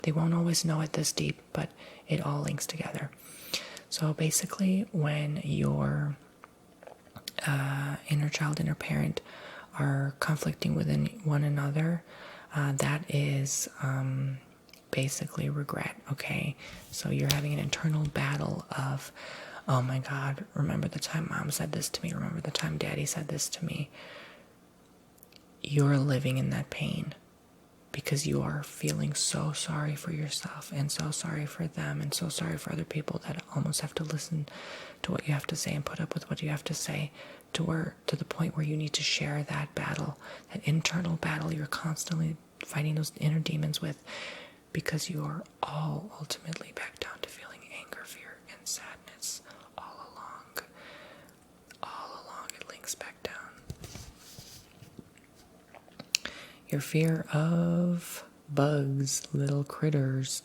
They won't always know it this deep, but it all links together. So basically, when your inner child, inner parent are conflicting within one another, that is basically regret, okay? So you're having an internal battle of, oh my God, remember the time mom said this to me, remember the time daddy said this to me. You're living in that pain because you are feeling so sorry for yourself and so sorry for them and so sorry for other people that almost have to listen to what you have to say and put up with what you have to say, to the point where you need to share that battle, that internal battle you're constantly fighting those inner demons with, because you are all ultimately back down to feeling anger, fear, and sadness all along. All along, it links back down. Your fear of bugs, little critters,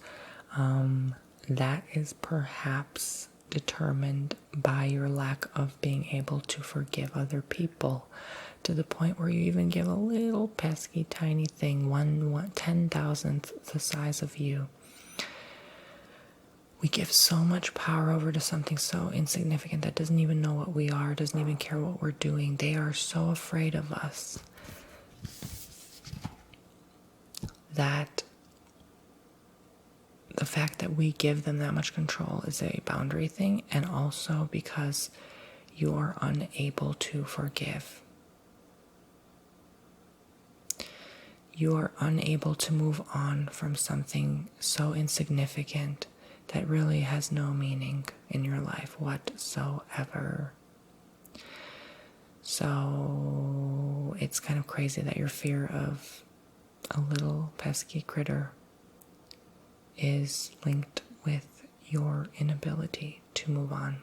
that is perhaps determined by your lack of being able to forgive other people, to the point where you even give a little pesky tiny thing, 1/10,000th the size of you. We give so much power over to something so insignificant that doesn't even know what we are, doesn't even care what we're doing. They are so afraid of us that the fact that we give them that much control is a boundary thing, and also because you are unable to forgive. You are unable to move on from something so insignificant that really has no meaning in your life whatsoever. So it's kind of crazy that your fear of a little pesky critter is linked with your inability to move on.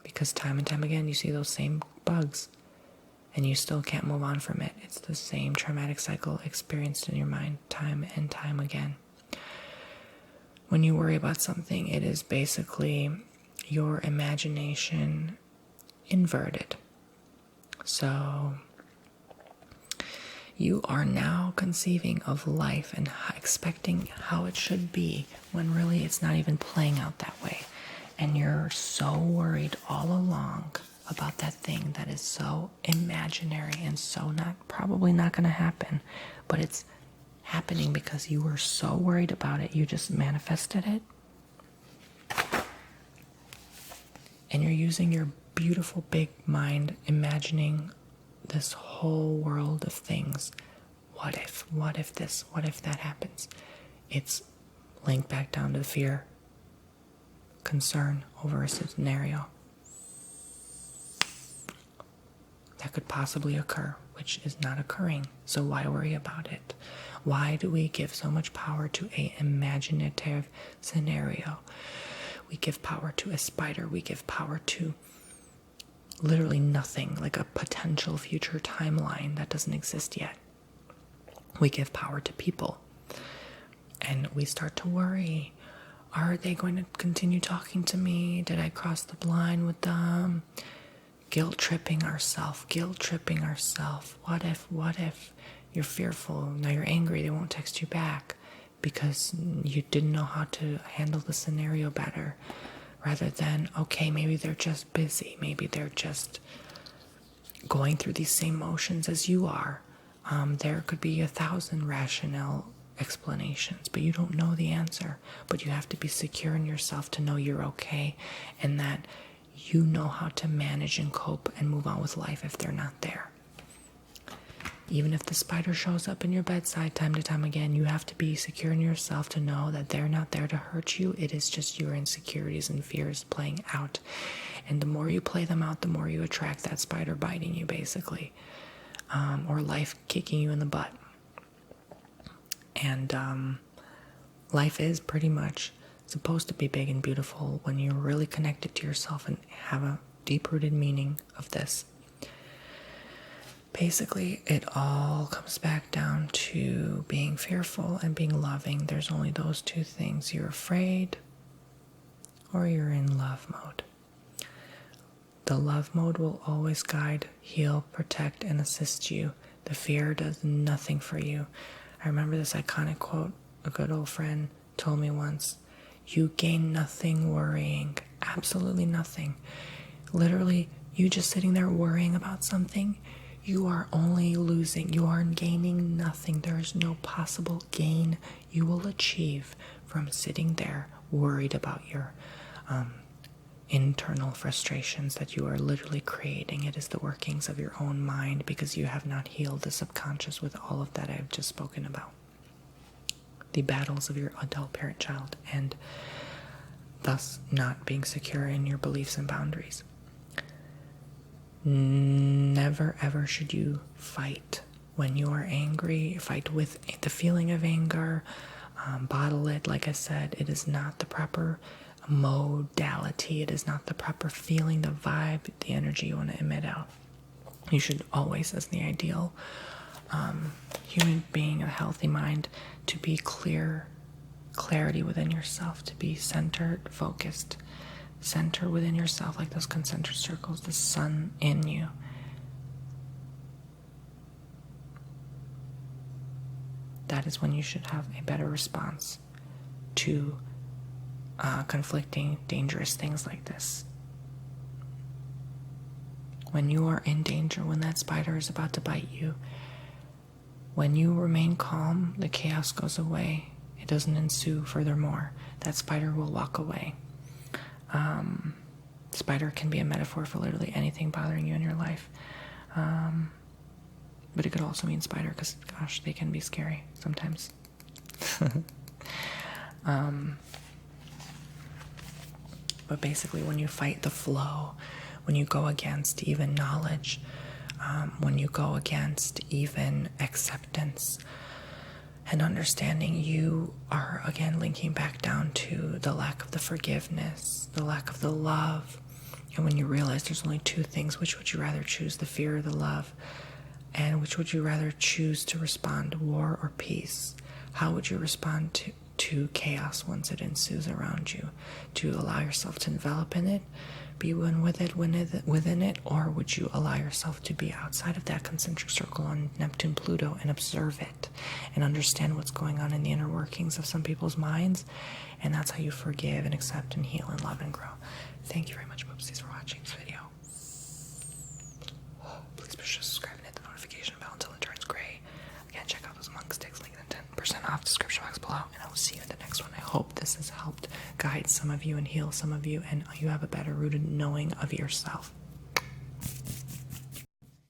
Because time and time again, you see those same bugs and you still can't move on from it. It's the same traumatic cycle experienced in your mind time and time again. When you worry about something, it is basically your imagination inverted. So you are now conceiving of life and expecting how it should be, when really it's not even playing out that way. And you're so worried all along about that thing that is so imaginary and so probably not going to happen, but it's happening because you were so worried about it, you just manifested it. And you're using your beautiful big mind imagining this whole world of things. What if this, what if that happens? It's linked back down to the fear, concern over a scenario that could possibly occur, which is not occurring. So why worry about it? Why do we give so much power to an imaginative scenario? We give power to a spider. We give power to literally nothing, like a potential future timeline that doesn't exist yet. We give power to people. And we start to worry. Are they going to continue talking to me? Did I cross the line with them? Guilt tripping ourselves. What if? You're fearful. Now you're angry. They won't text you back because you didn't know how to handle the scenario better. Rather than, okay, maybe they're just busy. Maybe they're just going through these same motions as you are. There could be 1,000 rational explanations, but you don't know the answer. But you have to be secure in yourself to know you're okay and that you know how to manage and cope and move on with life if they're not there. Even if the spider shows up in your bedside time to time again, you have to be secure in yourself to know that they're not there to hurt you. It is just your insecurities and fears playing out. And the more you play them out, the more you attract that spider biting you, basically. Or life kicking you in the butt. And life is pretty much supposed to be big and beautiful when you're really connected to yourself and have a deep-rooted meaning of this. Basically, it all comes back down to being fearful and being loving. There's only those two things. You're afraid or you're in love mode. The love mode will always guide, heal, protect, and assist you. The fear does nothing for you. I remember this iconic quote a good old friend told me once. You gain nothing worrying. Absolutely nothing. Literally, you just sitting there worrying about something, you are only losing. You are gaining nothing. There is no possible gain you will achieve from sitting there worried about your internal frustrations that you are literally creating. It is the workings of your own mind because you have not healed the subconscious with all of that I've just spoken about. The battles of your adult parent-child, and thus not being secure in your beliefs and boundaries. Never ever should you fight when you are angry. Fight with the feeling of anger. Bottle it. Like I said, it is not the proper modality. It is not the proper feeling, the vibe, the energy you want to emit out. You should always, as the ideal human being, a healthy mind, to be clear clarity within yourself, to be centered, focused. Center within yourself, like those concentric circles, the sun in you. That is when you should have a better response to conflicting, dangerous things like this. When you are in danger, when that spider is about to bite you, when you remain calm, the chaos goes away. It doesn't ensue furthermore. That spider will walk away. Spider can be a metaphor for literally anything bothering you in your life. But it could also mean spider because, gosh, they can be scary sometimes. But basically, when you fight the flow, when you go against even knowledge, when you go against even acceptance and understanding, you are again linking back down to the lack of the forgiveness, the lack of the love. And when you realize there's only two things, which would you rather choose, the fear or the love? And which would you rather choose to respond, war or peace? How would you respond to chaos once it ensues around you? Do you allow yourself to envelop in it, be one with it, within it, or would you allow yourself to be outside of that concentric circle on Neptune, Pluto, and observe it and understand what's going on in the inner workings of some people's minds? And that's how you forgive and accept and heal and love and grow. Thank you very much, Poopsies, for watching this video. Please be sure to subscribe and hit the notification bell until it turns gray. Again, check out those monk sticks, link in the 10% off description box below, and I will see you in the next one. I hope this has helped guide some of you and heal some of you, and you have a better rooted knowing of yourself.